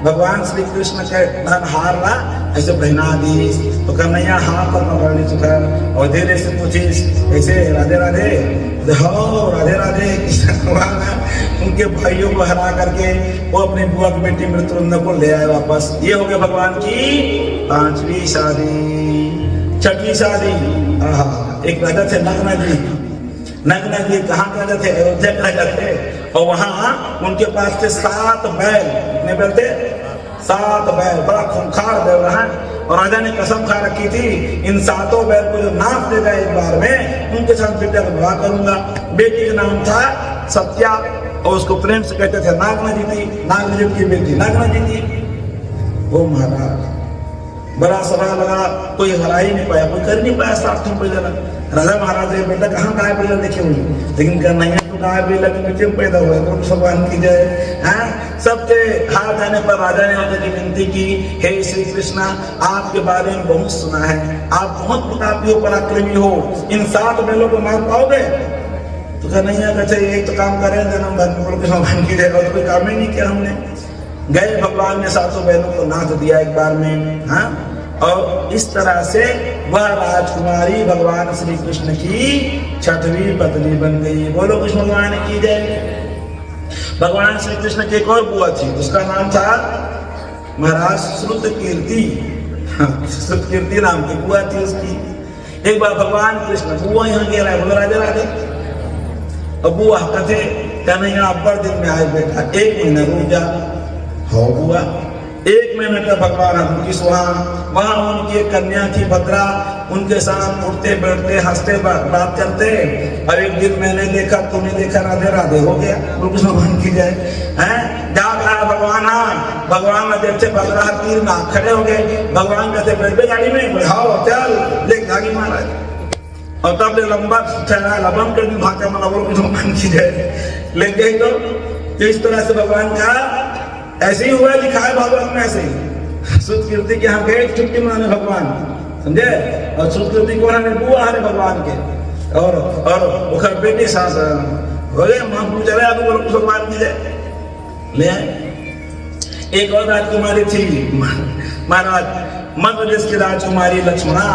भगवान श्री कृष्ण के धन हार ला ऐसे पहना दी तो कन्हैया हाथ पर पकड़ने चुका और धीरे से पूछी ऐसे राधे राधे हो राधे राधे। कृष्ण भगवान उनके भाइयों को हरा करके वो अपनी बुआ की बेटी मृत्युंजय को ले आए वापस। ये हो गया भगवान की 5वीं शादी। 6वीं शादी एक राजा थे नग्न जी। नग्न जी कहाँ के राजा थे? अयोध्या के राजा थे। और वहां उनके पास थे 7 बैल। कितने बैल थे? 7 बैल, बड़ा खूंखार बैल रहा। और राजा ने कसम खा रखी थी इन 7 बैल को जो नाप देगा एक बार में उनके साथ बेटे का विवाह करूंगा। बेटी का नाम था सत्या और उसको प्रेम से कहते थे नागना जी थी। नागना जी की बेटी नागना जी थी। वो महाराज बड़ा सभा लगा, कोई हरा ही नहीं पाया, कोई कर नहीं पाया साफ तुम पैदा लगा। राजा महाराज ने बेटा कहाँ गाय पैदा देखे हुए, लेकिन कन्हैया तो गाय पैदा के नीचे में पैदा हुआ, तो भगवान की जय। हैं सबके हाथ जाने पर राजा ने उनकी विनती की, हे श्री कृष्णा, आपके बारे में बहुत सुना है, आप बहुत प्रतापी हो, पराक्रमी हो, इन 7 बैलों को मार पाओगे? तो कन्हैया कहते एक तो काम करें, जन्म धर्म कृष्ण भगवान की जय, और कोई काम ही नहीं किया हमने। गए भगवान ने 7 बैलों को नाथ दिया एक बार में। हाँ, और इस तरह से वह राजकुमारी भगवान श्री कृष्ण की 6वीं पत्नी बन गई। बोलो कृष्ण भगवान की जय। भगवान श्री कृष्ण की एक और बुआ थी, उसका नाम था महाराज श्रुत कीर्ति। श्रुत कीर्ति नाम की बुआ थी उसकी। एक बार भगवान कृष्ण बुआ यहाँ गया है, बोलो राजा राधे। और बुआ कहते कन्हैया अब्बर दिन में आए बेटा, 1 महीना रुक जा। हो बुआ, 1 महीने तक भगवान उनकी सुहान, वहां उनकी एक कन्या थी भद्रा, उनके साथ उठते बैठते हंसते बात करते। और एक दिन मैंने देखा, तूने देखा, राधे राधे हो गया। कृष्ण भगवान की जय। हैं जा रहा भगवान, हाँ भगवान ने देखते भद्रा तीर ना खड़े हो गए। भगवान कहते बैठ गए गाड़ी में, हाँ चल ले भागी महाराज। और तब ले लंबा ठहरा लबन कर दी भाषा में, कृष्ण भगवान की जय। ले गई तो इस तरह से भगवान का ऐसे ही हुआ, लिखा है भागवत में ऐसे ही। श्रुत कीर्ति के यहाँ गए छुट्टी मनाने भगवान, समझे। और श्रुत कीर्ति को उन्होंने बुआ है भगवान के, और उखर बेटी सास हो गए मां पूजा रहे, अभी बोलो भगवान की जय। ले आए एक और राजकुमारी थी महाराज, मध्य प्रदेश की राजकुमारी लक्ष्मणा।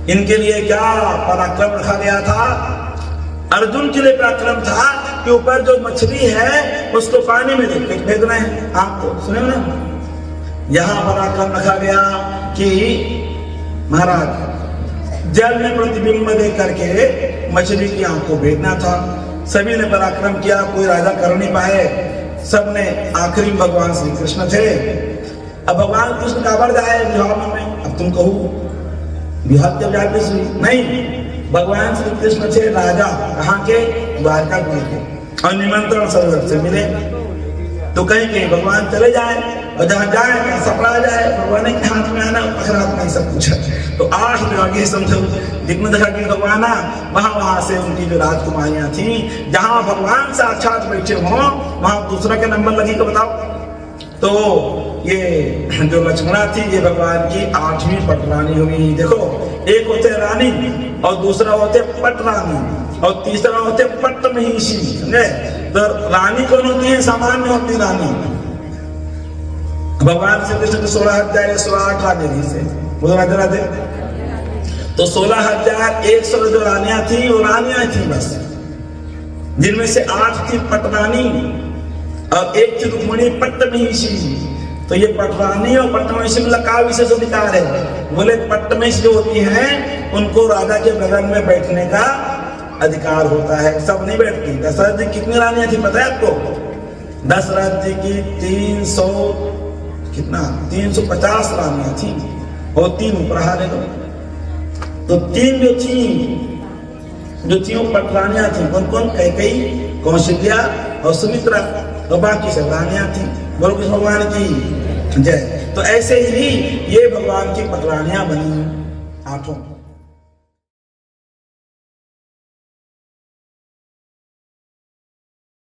इनके लिए क्या पराक्रम रखा गया था? अर्जुन के लिए पराक्रम था कि ऊपर जो मछली है उसको पानी में फेंकना है। आपको सुने ना, यहां पराक्रम रखा गया कि महाराज जल में प्रतिबिंब देख करके मछली की आंख को भेजना था। सभी ने पराक्रम किया, कोई राजा कर नहीं पाए, सबने आखिरी भगवान श्री कृष्ण थे। अब भगवान कृष्ण का बढ़ जाए विवाह में, अब तुम कहो विवाह जब जाते सुई नहीं, भगवान श्री कृष्ण थे राजा, कहाँ के? द्वारकापुरी के, और निमंत्रण सर्वत से मिले। तो कहीं कहीं भगवान चले जाए, और जहाँ जाए सपड़ा जाए, भगवान के हाथ में आना, अखरात में सब कुछ है। तो 8 जगह समझो जितने जगह की भगवान वहां से उनकी जो राजकुमारियां थी, जहां भगवान साक्षात बैठे हों वहां दूसरा के नंबर लगी को बताओ। तो ये जो लक्ष्मणा थी, ये भगवान की 8वीं पटरानी हुई। देखो, एक होते रानी, और दूसरा होते पटरानी, और तीसरा होते पट्टमहिषी। समझे? तो रानी कौन होती है? सामान्य होती रानी। भगवान श्री कृष्ण 16,000 रानी से बोलो राधे राधे। तो 16,100 जो रानियां थी वो रानियां थी बस, जिनमें से 8 थी पटरानी और 1 थी रुक्मिणी पट्टमहिषी। तो ये पटरानी और पट्टमहिषी में का विशेष अधिकार है? बोले पट्टमहिषी जो होती हैं उनको राजा के बगल में बैठने का अधिकार होता है, सब नहीं बैठती। दशरथ जी कितनी रानियां थी पता है आपको? दशरथ जी की 350 रानियां थी, और 3 उपहार है। तो 3 जो थी वो पटरानियां थी। कौन कौन? कैकेयी, कौशल्या और सुमित्रा, और बाकी सब रानियां थी। बोलो कृष्ण भगवान की जय। तो ऐसे ही ये भगवान की पटरानियां बनी 8।